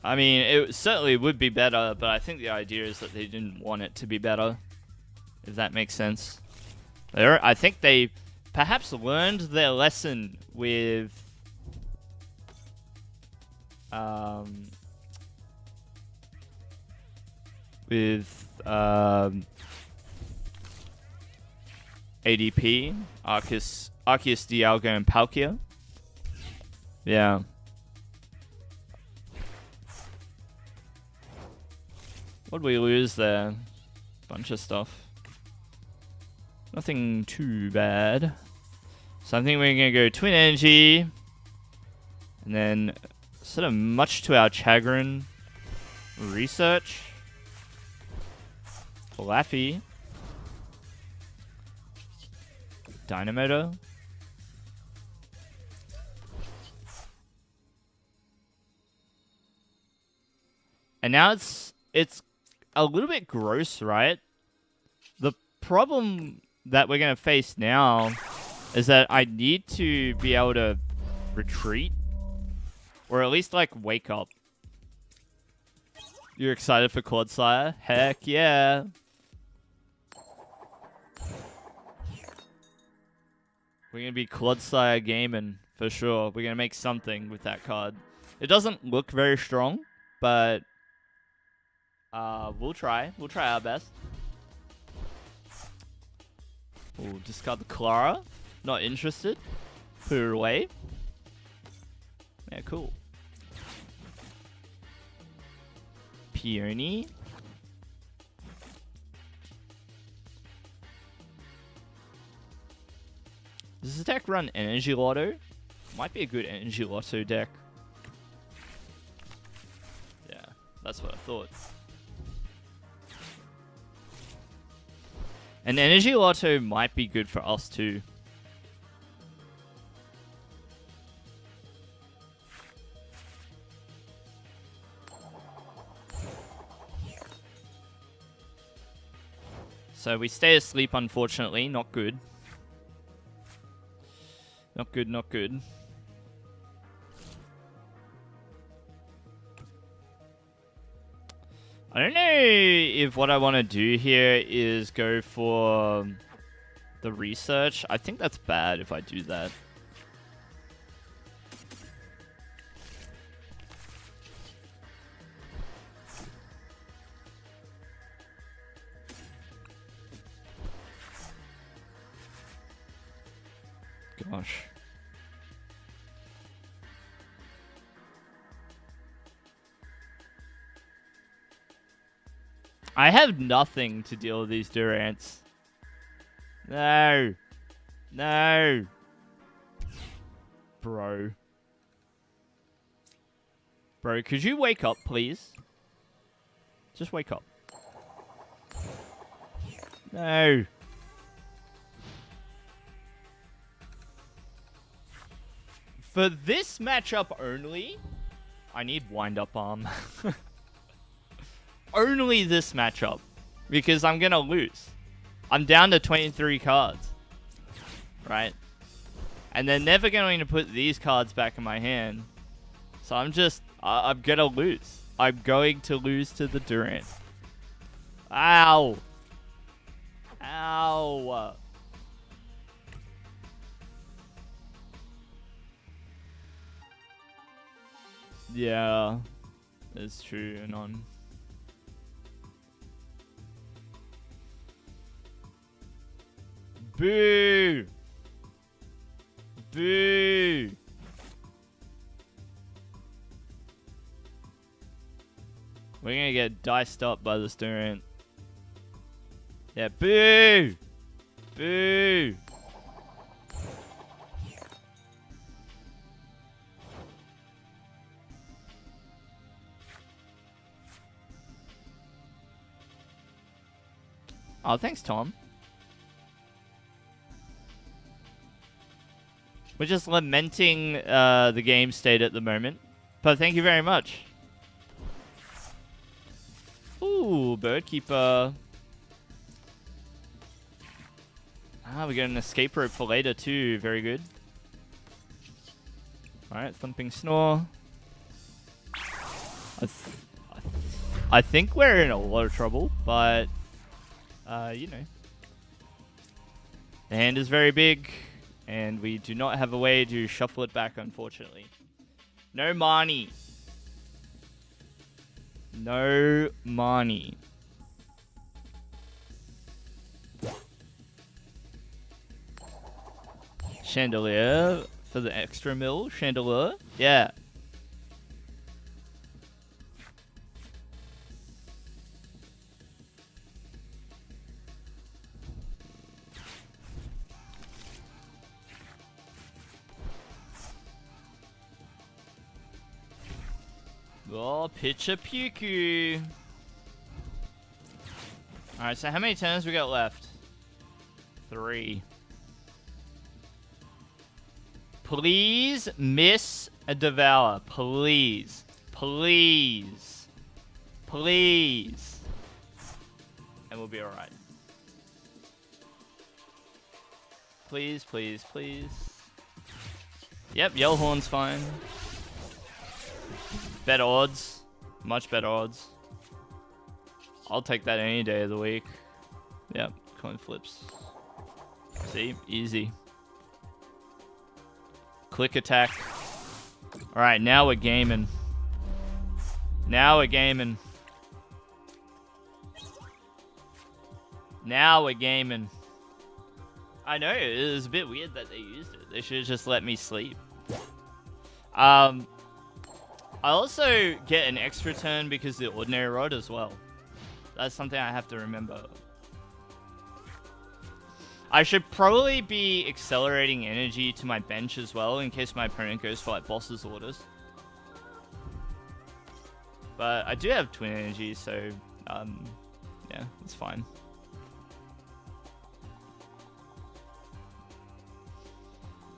I mean, it certainly would be better, but I think the idea is that they didn't want it to be better, if that makes sense. I think they perhaps learned their lesson with ADP, Arceus, Dialga, and Palkia. Yeah. What'd we lose there? Bunch of stuff. Nothing too bad. So I think we're going to go Twin Energy. And then, sort of much to our chagrin, Research. Laffy. Dynamotor. And now it's a little bit gross, right? The problem that we're going to face now is that I need to be able to retreat. Or at least, like, wake up. You're excited for Clodsire? Heck yeah. We're going to be Clodsire gaming, for sure. We're going to make something with that card. It doesn't look very strong, but we'll try. We'll try our best. We'll discard the Clara. Not interested. Put it away. Yeah, cool. Peony. Does this deck run Energy Lotto? Might be a good Energy Lotto deck. Yeah, that's what I thought. An Energy Lotto might be good for us too. So we stay asleep, unfortunately. Not good. Not good, not good. I don't know if what I want to do here is go for the research. I think that's bad if I do that. Gosh. I have nothing to deal with these Durants. No. No. Bro. Bro, could you wake up, please? Just wake up. No. For this matchup only, I need wind-up arm. Only this matchup. Because I'm going to lose. I'm down to 23 cards. Right? And they're never going to put these cards back in my hand. So I'm just... I'm going to lose. I'm going to lose to the Durant. Ow. Ow. Yeah. That's true. And on... Boo! Boo! We're gonna get diced up by this Durant. Yeah, boo! Boo! Oh, thanks, Tom. We're just lamenting the game state at the moment. But thank you very much. Ooh, bird keeper. Ah, we got an escape rope for later too. Very good. Alright, thumping snore. I think we're in a lot of trouble, but you know. The hand is very big, and we do not have a way to shuffle it back, unfortunately. No money. No money. Chandelier for the extra mill. Chandelier. Yeah. Oh, pitch a puku. Alright, so how many turns we got left? 3. Please miss a devour. Please. Please. Please. And we'll be alright. Please, please, please. Yep, Yellhorn's fine. Better odds. Much better odds. I'll take that any day of the week. Yep, coin flips. See? Easy. Click attack. Alright, now we're gaming. Now we're gaming. Now we're gaming. I know, it was a bit weird that they used it. They should have just let me sleep. I also get an extra turn because of the ordinary rod as well. That's something I have to remember. I should probably be accelerating energy to my bench as well in case my opponent goes for like boss's orders. But I do have twin energy, so yeah, it's fine.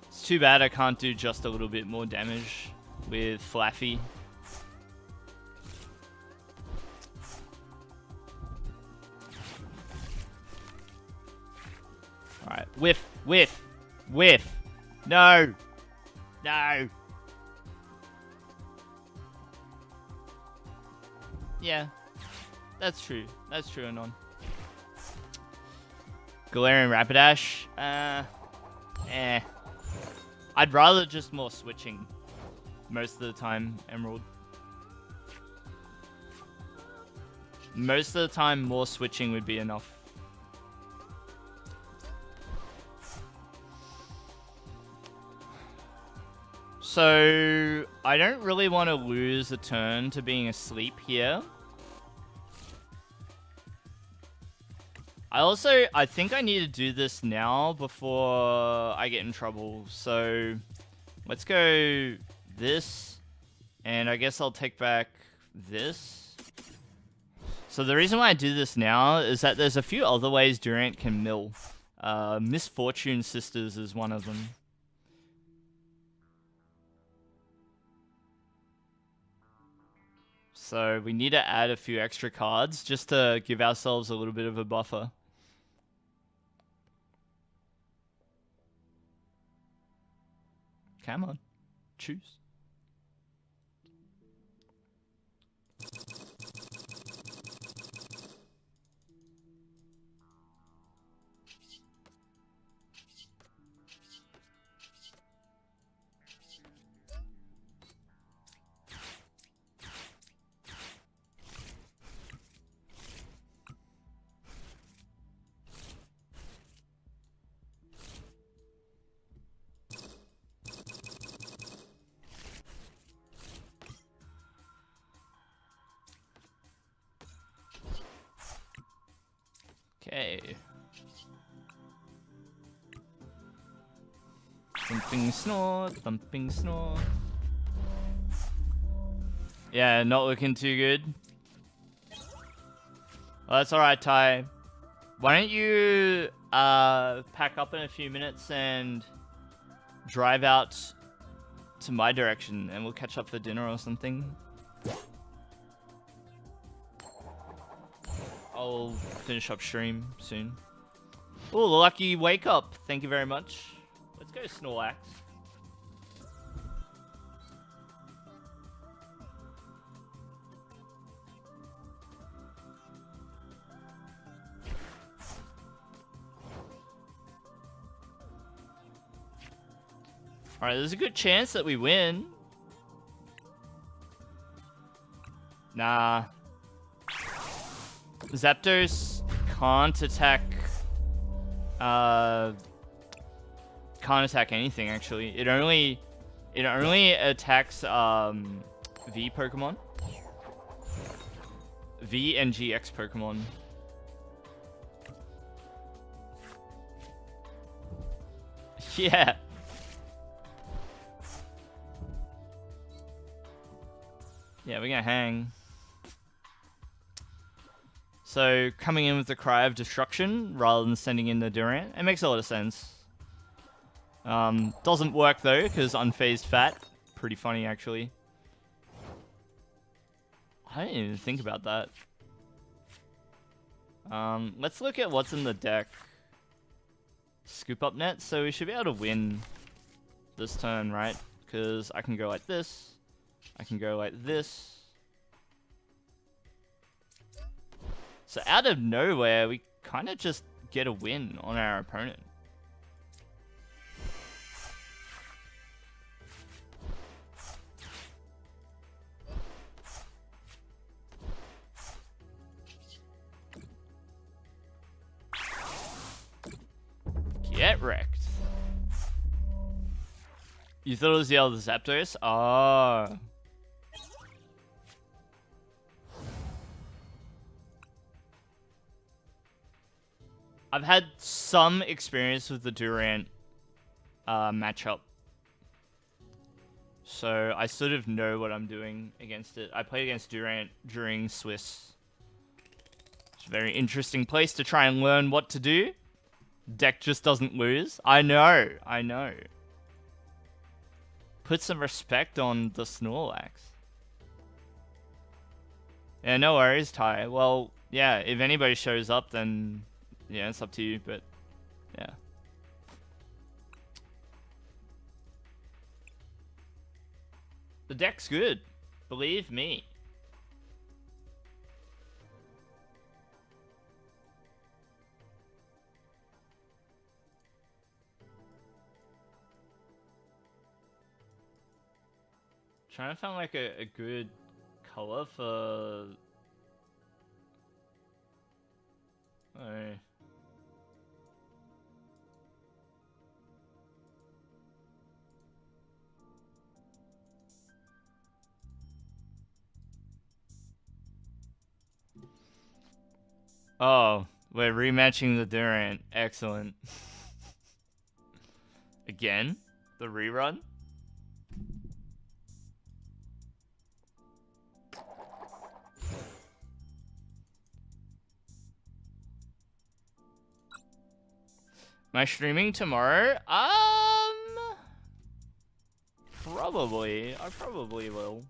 It's too bad I can't do just a little bit more damage with Flaffy. Alright, whiff, whiff, whiff. No. No. Yeah, that's true. That's true, Anon. Galarian Rapidash. I'd rather just more switching most of the time, Emerald. Most of the time, more switching would be enough. So, I don't really want to lose a turn to being asleep here. I think I need to do this now before I get in trouble. So, let's go this. And I guess I'll take back this. So the reason why I do this now is that there's a few other ways Durant can mill. Misfortune Sisters is one of them. So we need to add a few extra cards just to give ourselves a little bit of a buffer. Come on, choose. Okay. Thumping snore, thumping snore. Yeah, not looking too good. Well, that's alright, Ty. Why don't you pack up in a few minutes and drive out to my direction and we'll catch up for dinner or something. I'll finish up stream soon. Oh, lucky wake up. Thank you very much. Let's go Snorlax. Alright, there's a good chance that we win. Nah. Zapdos can't attack... can't attack anything, actually. It only attacks, V Pokemon. V and GX Pokemon. Yeah. Yeah, we're gonna hang. So, coming in with the Cry of Destruction rather than sending in the Durant, it makes a lot of sense. Doesn't work though, because Unfazed Fat. Pretty funny, actually. I didn't even think about that. Let's look at what's in the deck. Scoop up net, so we should be able to win this turn, right? Because I can go like this. I can go like this. So out of nowhere, we kind of just get a win on our opponent. Get wrecked. You thought it was the other Zapdos? Oh. I've had some experience with the Durant matchup. So I sort of know what I'm doing against it. I played against Durant during Swiss. It's a very interesting place to try and learn what to do. Deck just doesn't lose. I know, I know. Put some respect on the Snorlax. Yeah, no worries, Ty. Well, yeah, if anybody shows up, then yeah, it's up to you, but yeah. The deck's good, believe me. Trying to find like a good color for... Oh. Oh, we're rematching the Durant. Excellent. Again? The rerun? Am I streaming tomorrow? Probably. I probably will.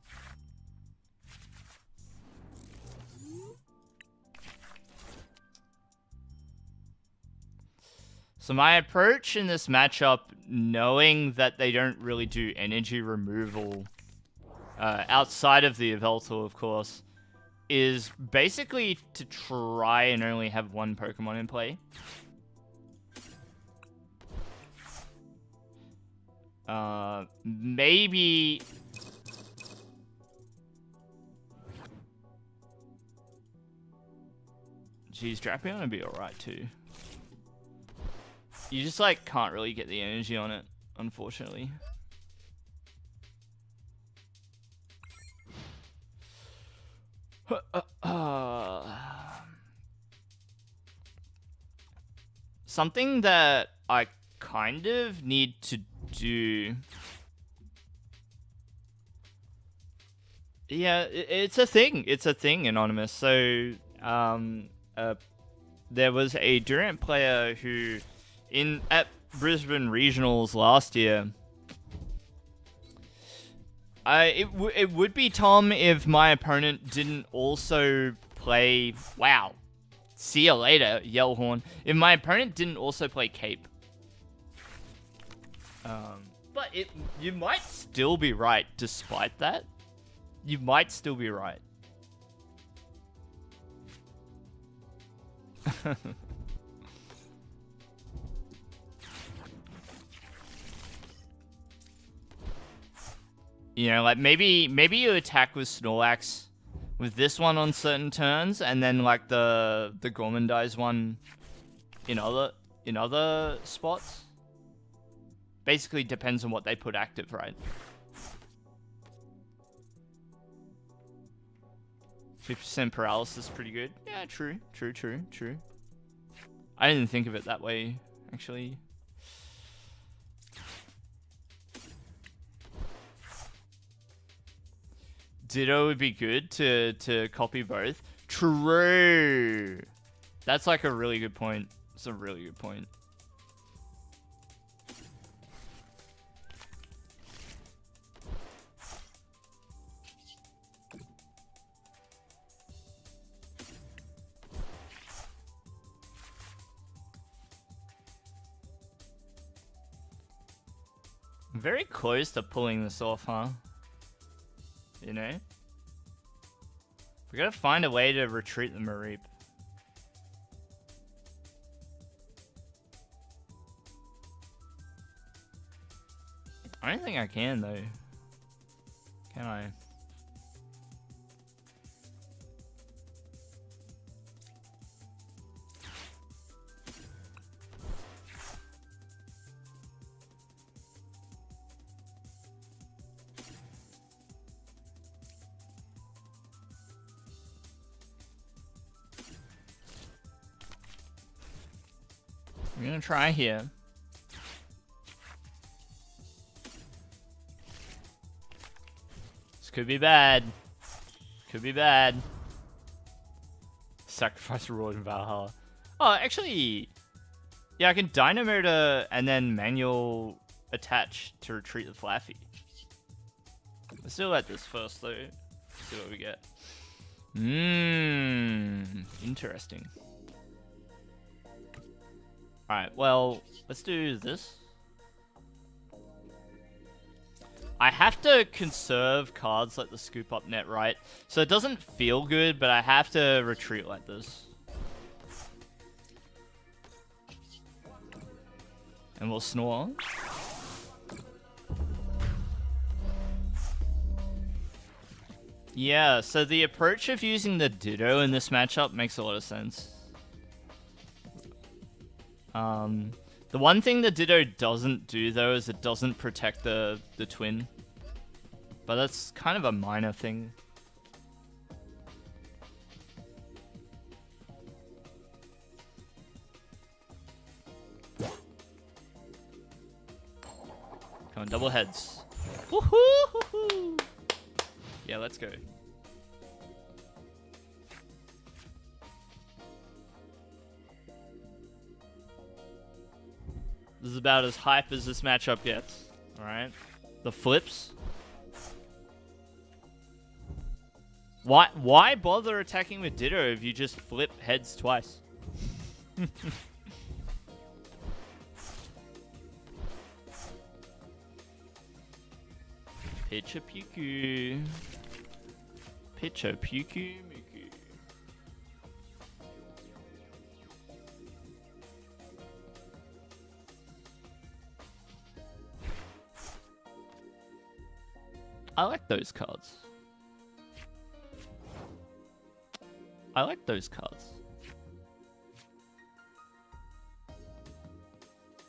So my approach in this matchup, knowing that they don't really do energy removal outside of the Yveltal, of course, is basically to try and only have one Pokemon in play. Maybe... Geez, Drapion would be alright too. You just, like, can't really get the energy on it, unfortunately. something that I kind of need to do. Yeah, it's a thing. It's a thing, Anonymous. So, there was a Durant player who, at Brisbane Regionals last year. It would be Tom if my opponent didn't also play. Wow. See you later, Yellhorn. If my opponent didn't also play Cape. But you might still be right despite that. You might still be right. You know, like maybe you attack with Snorlax with this one on certain turns, and then like the Gormandize one in other spots. Basically depends on what they put active, right? 50% paralysis, pretty good. Yeah, true. I didn't think of it that way, actually. Ditto would be good to copy both. True. That's like a really good point. It's a really good point. I'm very close to pulling this off, huh? You know? We gotta find a way to retreat the Mareep. I don't think I can, though. Can I? I'm gonna try here. This could be bad. Could be bad. Sacrifice reward in Valhalla. Oh, actually, yeah, I can Dynamotor and then manual attach to retreat the Flaffy. Let's do like this first, though. See what we get. Interesting. Alright, well, let's do this. I have to conserve cards like the Scoop Up Net, right? So it doesn't feel good, but I have to retreat like this. And we'll snore. Yeah, so the approach of using the Ditto in this matchup makes a lot of sense. The one thing the Ditto doesn't do, though, is it doesn't protect the twin. But that's kind of a minor thing. Come on, double heads. Woohoo! Yeah, let's go. This is about as hype as this matchup gets. Alright. The flips. Why bother attacking with Ditto if you just flip heads twice? Pitcha Puku. Pitcha Puku Muku. I like those cards. I like those cards.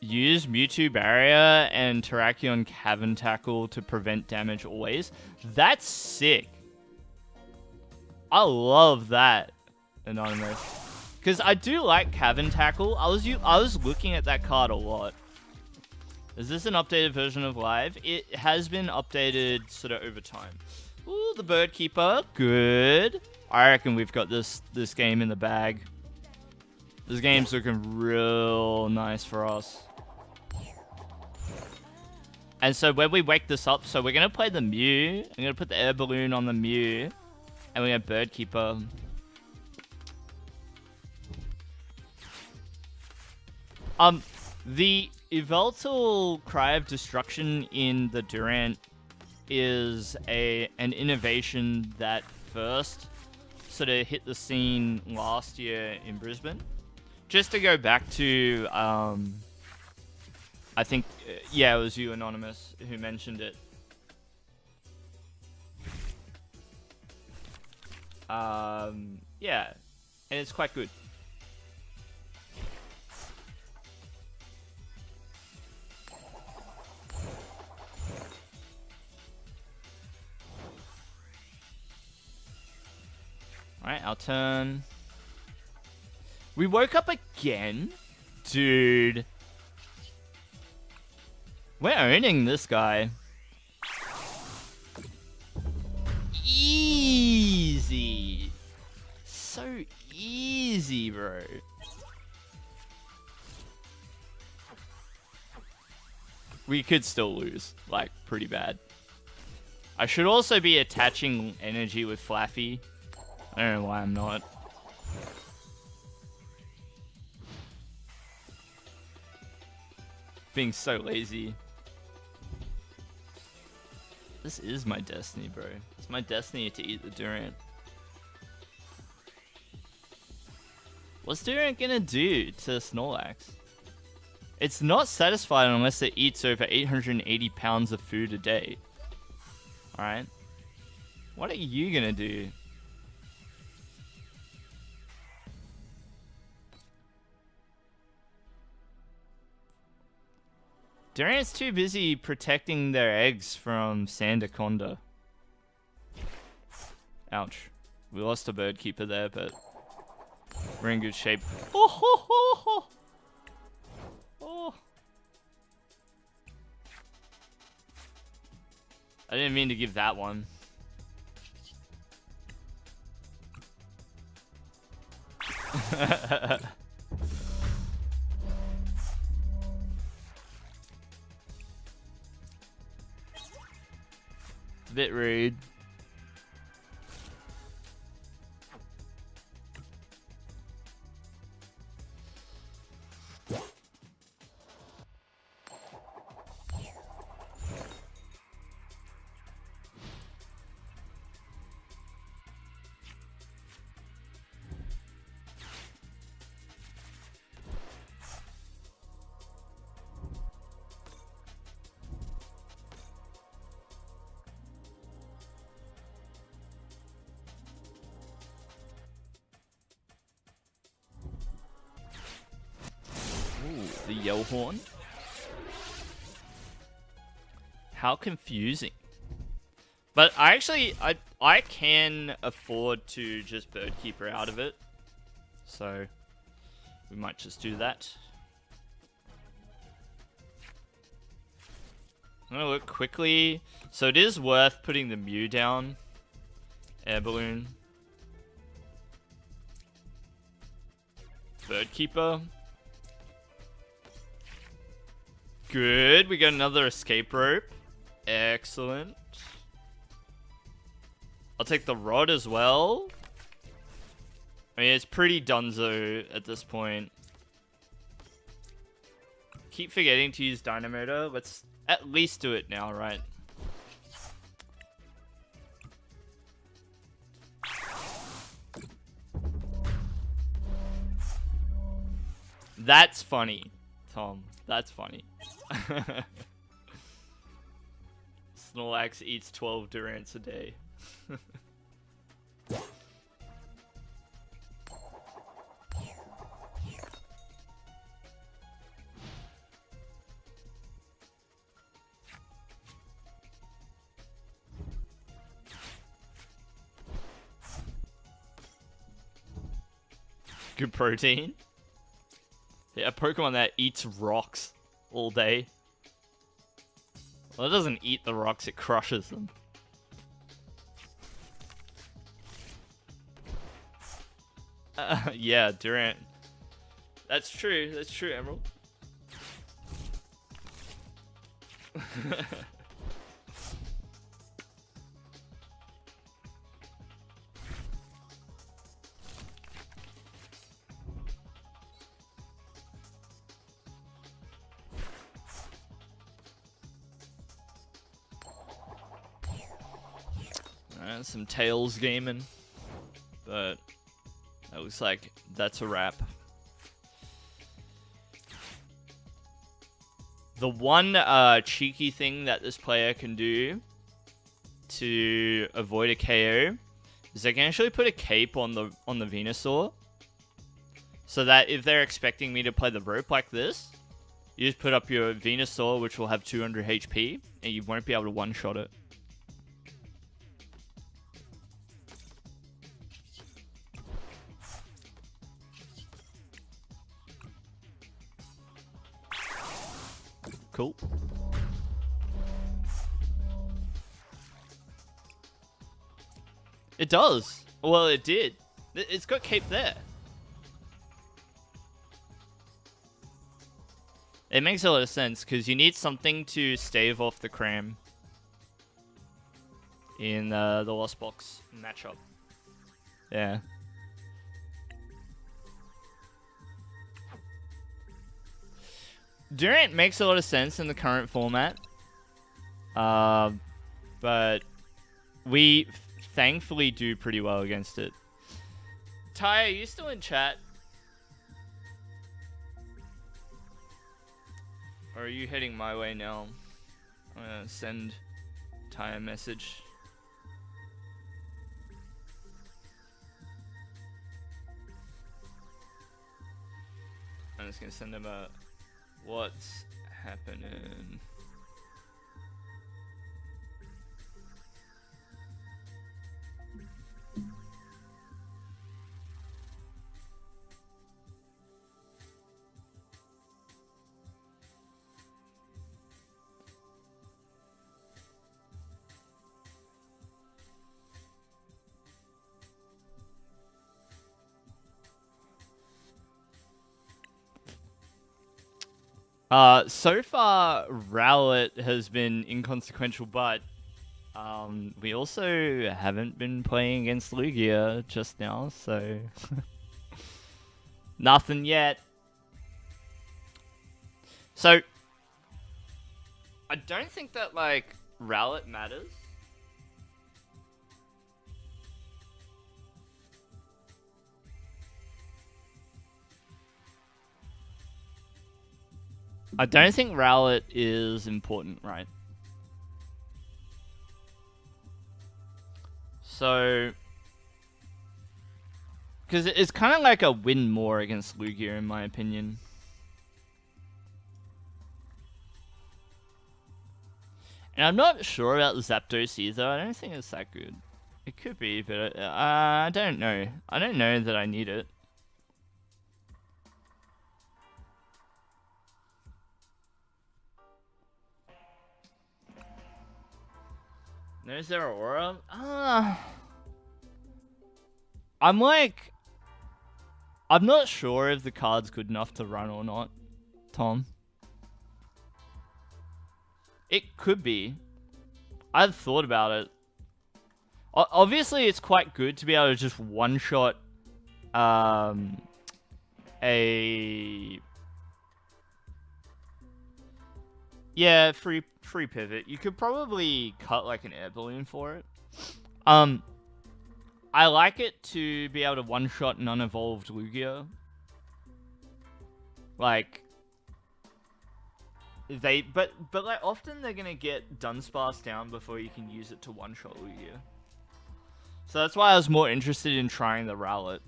Use Mewtwo Barrier and Terrakion Cavern Tackle to prevent damage always. That's sick. I love that, Anonymous. Because I do like Cavern Tackle. I was looking at that card a lot. Is this an updated version of Live? It has been updated sort of over time. Ooh, the Bird Keeper. Good. I reckon we've got this game in the bag. This game's looking real nice for us. And so when we wake this up, so we're going to play the Mew. I'm going to put the air balloon on the Mew. And we have Bird Keeper. The Yveltal Cry of Destruction in the Durant is an innovation that first sort of hit the scene last year in Brisbane. Just to go back to, I think, yeah, it was you, Anonymous, who mentioned it. Yeah, and it's quite good. Alright, our turn. We woke up again? Dude. We're owning this guy. Easy. So easy, bro. We could still lose, like, pretty bad. I should also be attaching energy with Flaffy. I don't know why I'm not. Being so lazy. This is my destiny, bro. It's my destiny to eat the Durant. What's Durant gonna do to Snorlax? It's not satisfied unless it eats over 880 pounds of food a day. Alright? What are you gonna do? Durant's too busy protecting their eggs from Sandaconda. Ouch. We lost a Bird Keeper there, but we're in good shape. Oh, ho, ho, ho. Oh. I didn't mean to give that one. A bit rude. The Yell Horn. How confusing. But I actually, I can afford to just Bird Keeper out of it. So, we might just do that. I'm gonna look quickly. So it is worth putting the Mew down. Air Balloon. Bird Keeper. Good. We got another escape rope. Excellent. I'll take the rod as well. I mean, it's pretty dunzo at this point. Keep forgetting to use Dynamotor. Let's at least do it now, right? That's funny, Tom. That's funny. Snorlax eats 12 Durants a day. Good protein. Yeah, a Pokemon that eats rocks all day. Well, it doesn't eat the rocks, it crushes them. Yeah, Durant. That's true, Emerald. Some Tails gaming, but that looks like that's a wrap. The one cheeky thing that this player can do to avoid a KO is they can actually put a cape on the Venusaur, so that if they're expecting me to play the rope like this, you just put up your Venusaur, which will have 200 HP, and you won't be able to one-shot it. Cool. It does. Well, it did. It's got cape there. It makes a lot of sense, because you need something to stave off the cram in the Lost Box matchup. Yeah. Durant makes a lot of sense in the current format. But we thankfully do pretty well against it. Ty, are you still in chat? Or are you heading my way now? I'm gonna send Ty a message. I'm just gonna send him a what's happening. So far, Rowlet has been inconsequential, but we also haven't been playing against Lugia just now, so nothing yet. So I don't think that like Rowlet matters. I don't think Rowlet is important, right? So, because it's kind of like a win more against Lugia, in my opinion. And I'm not sure about Zapdos either. I don't think it's that good. It could be, but I don't know. I don't know that I need it. No Zeraora? I'm like... I'm not sure if the card's good enough to run or not, Tom. It could be. I've thought about it. Obviously, it's quite good to be able to just one-shot Yeah, free pivot. You could probably cut like an air balloon for it. I like it to be able to one-shot an unevolved Lugia. Like but like often they're gonna get Dunsparce down before you can use it to one-shot Lugia. So that's why I was more interested in trying the Rowlet.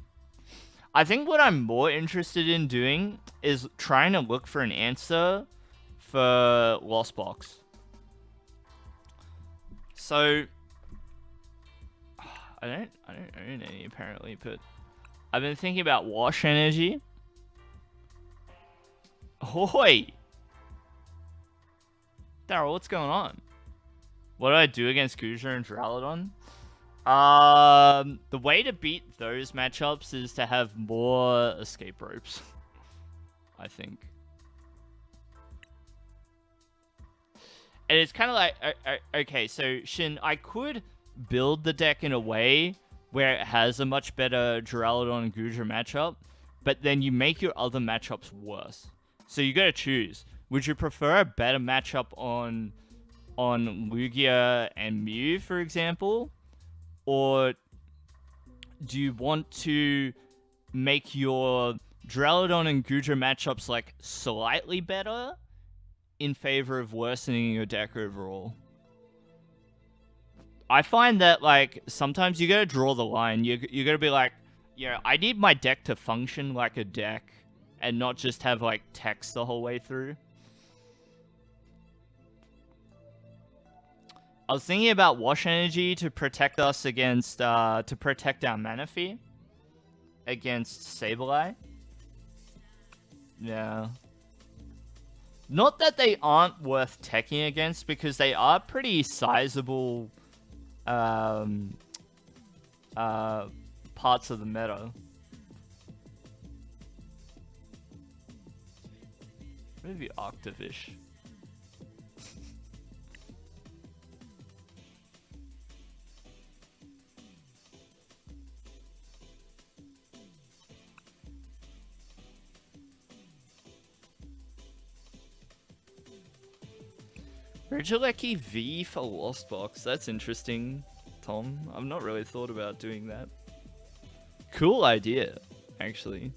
I think what I'm more interested in doing is trying to look for an answer for Lost Box. So I don't own any apparently, but I've been thinking about Wash Energy. Hoy! Daryl, what's going on? What do I do against Guja and Duraludon? The way to beat those matchups is to have more escape ropes. I think. And it's kind of like, okay, so Shin, I could build the deck in a way where it has a much better Duraludon and Guja matchup, but then you make your other matchups worse. So you gotta choose. Would you prefer a better matchup on Lugia and Mew, for example? Or do you want to make your Duraludon and Guja matchups like slightly better in favor of worsening your deck overall? I find that like sometimes you gotta draw the line. You gotta be like, I need my deck to function like a deck and not just have like text the whole way through. I was thinking about Wash Energy to protect us against, to protect our Manaphy against Sableye. Yeah. Not that they aren't worth teching against, because they are pretty sizable, parts of the meta. Maybe Octavish. Regieleki V for Lost Box. That's interesting, Tom. I've not really thought about doing that. Cool idea, actually.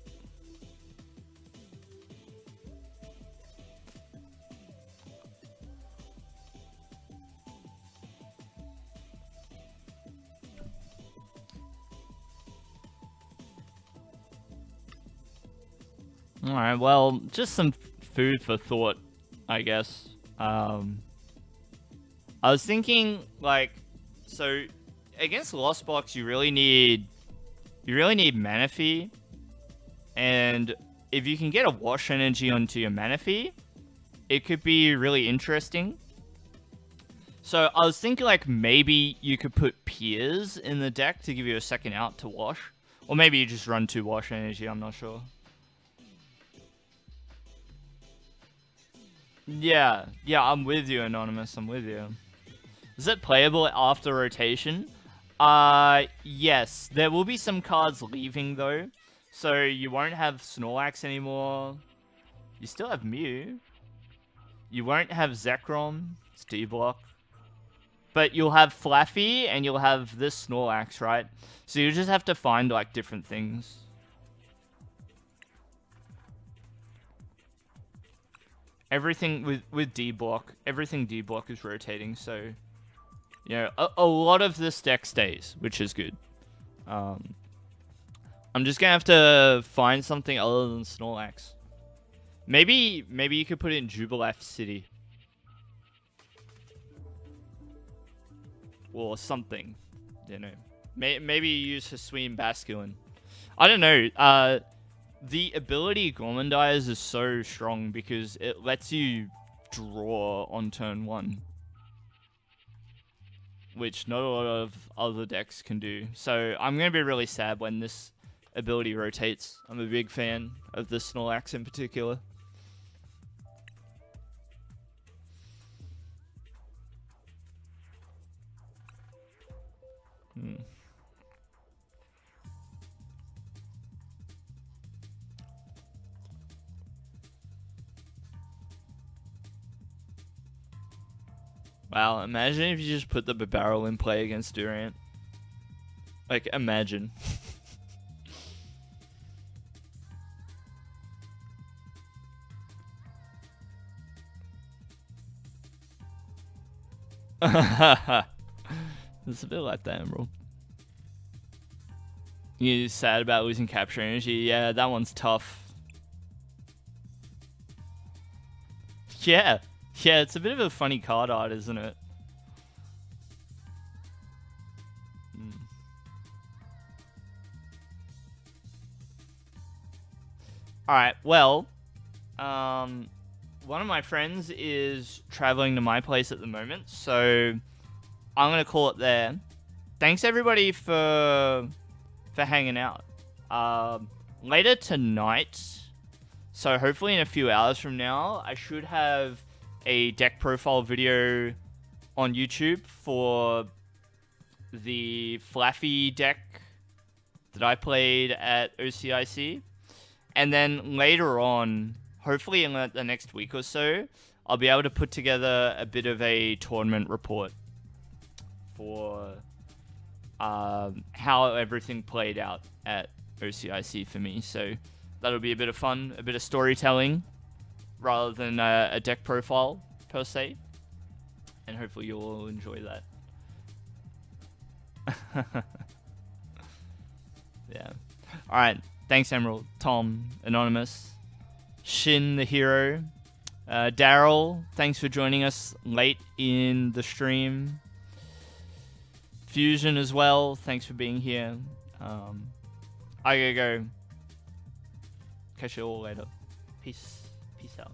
Alright, well, just some food for thought, I guess. I was thinking, like, so against Lost Box, you really need Manaphy, and if you can get a Wash Energy onto your Manaphy, it could be really interesting. So I was thinking, like, maybe you could put Piers in the deck to give you a second out to Wash, or maybe you just run 2 Wash Energy. I'm not sure. Yeah, I'm with you, Anonymous. I'm with you. Is it playable after rotation? Yes. There will be some cards leaving, though. So you won't have Snorlax anymore. You still have Mew. You won't have Zekrom. It's D-block. But you'll have Flaffy, and you'll have this Snorlax, right? So you just have to find, like, different things. Everything with D-block, everything D-block is rotating, so... a lot of this deck stays, which is good. I'm just gonna have to find something other than Snorlax. Maybe you could put it in Jubilee City. Or something, Maybe you use Hisuian Basculin. I don't know, the ability Gormandize is so strong because it lets you draw on turn 1. Which not a lot of other decks can do. So I'm going to be really sad when this ability rotates. I'm a big fan of the Snorlax in particular. Wow, imagine if you just put the barrel in play against Durant. Like, imagine. It's a bit like that, Emerald. You're sad about losing capture energy? Yeah, that one's tough. Yeah. Yeah, it's a bit of a funny card art, isn't it? Alright, well, one of my friends is traveling to my place at the moment, so I'm going to call it there. Thanks everybody for hanging out. Later tonight, so hopefully in a few hours from now, I should have a deck profile video on YouTube for the Flaffy deck that I played at OCIC. And then later on, hopefully in the next week or so, I'll be able to put together a bit of a tournament report for how everything played out at OCIC for me. So that'll be a bit of fun, a bit of storytelling, rather than a deck profile per se. And hopefully you'll all enjoy that. Yeah. Alright. Thanks, Emerald, Tom, Anonymous, Shin the Hero, Daryl, thanks for joining us late in the stream. Fusion as well, thanks for being here. I gotta go. Catch you all later. Peace out.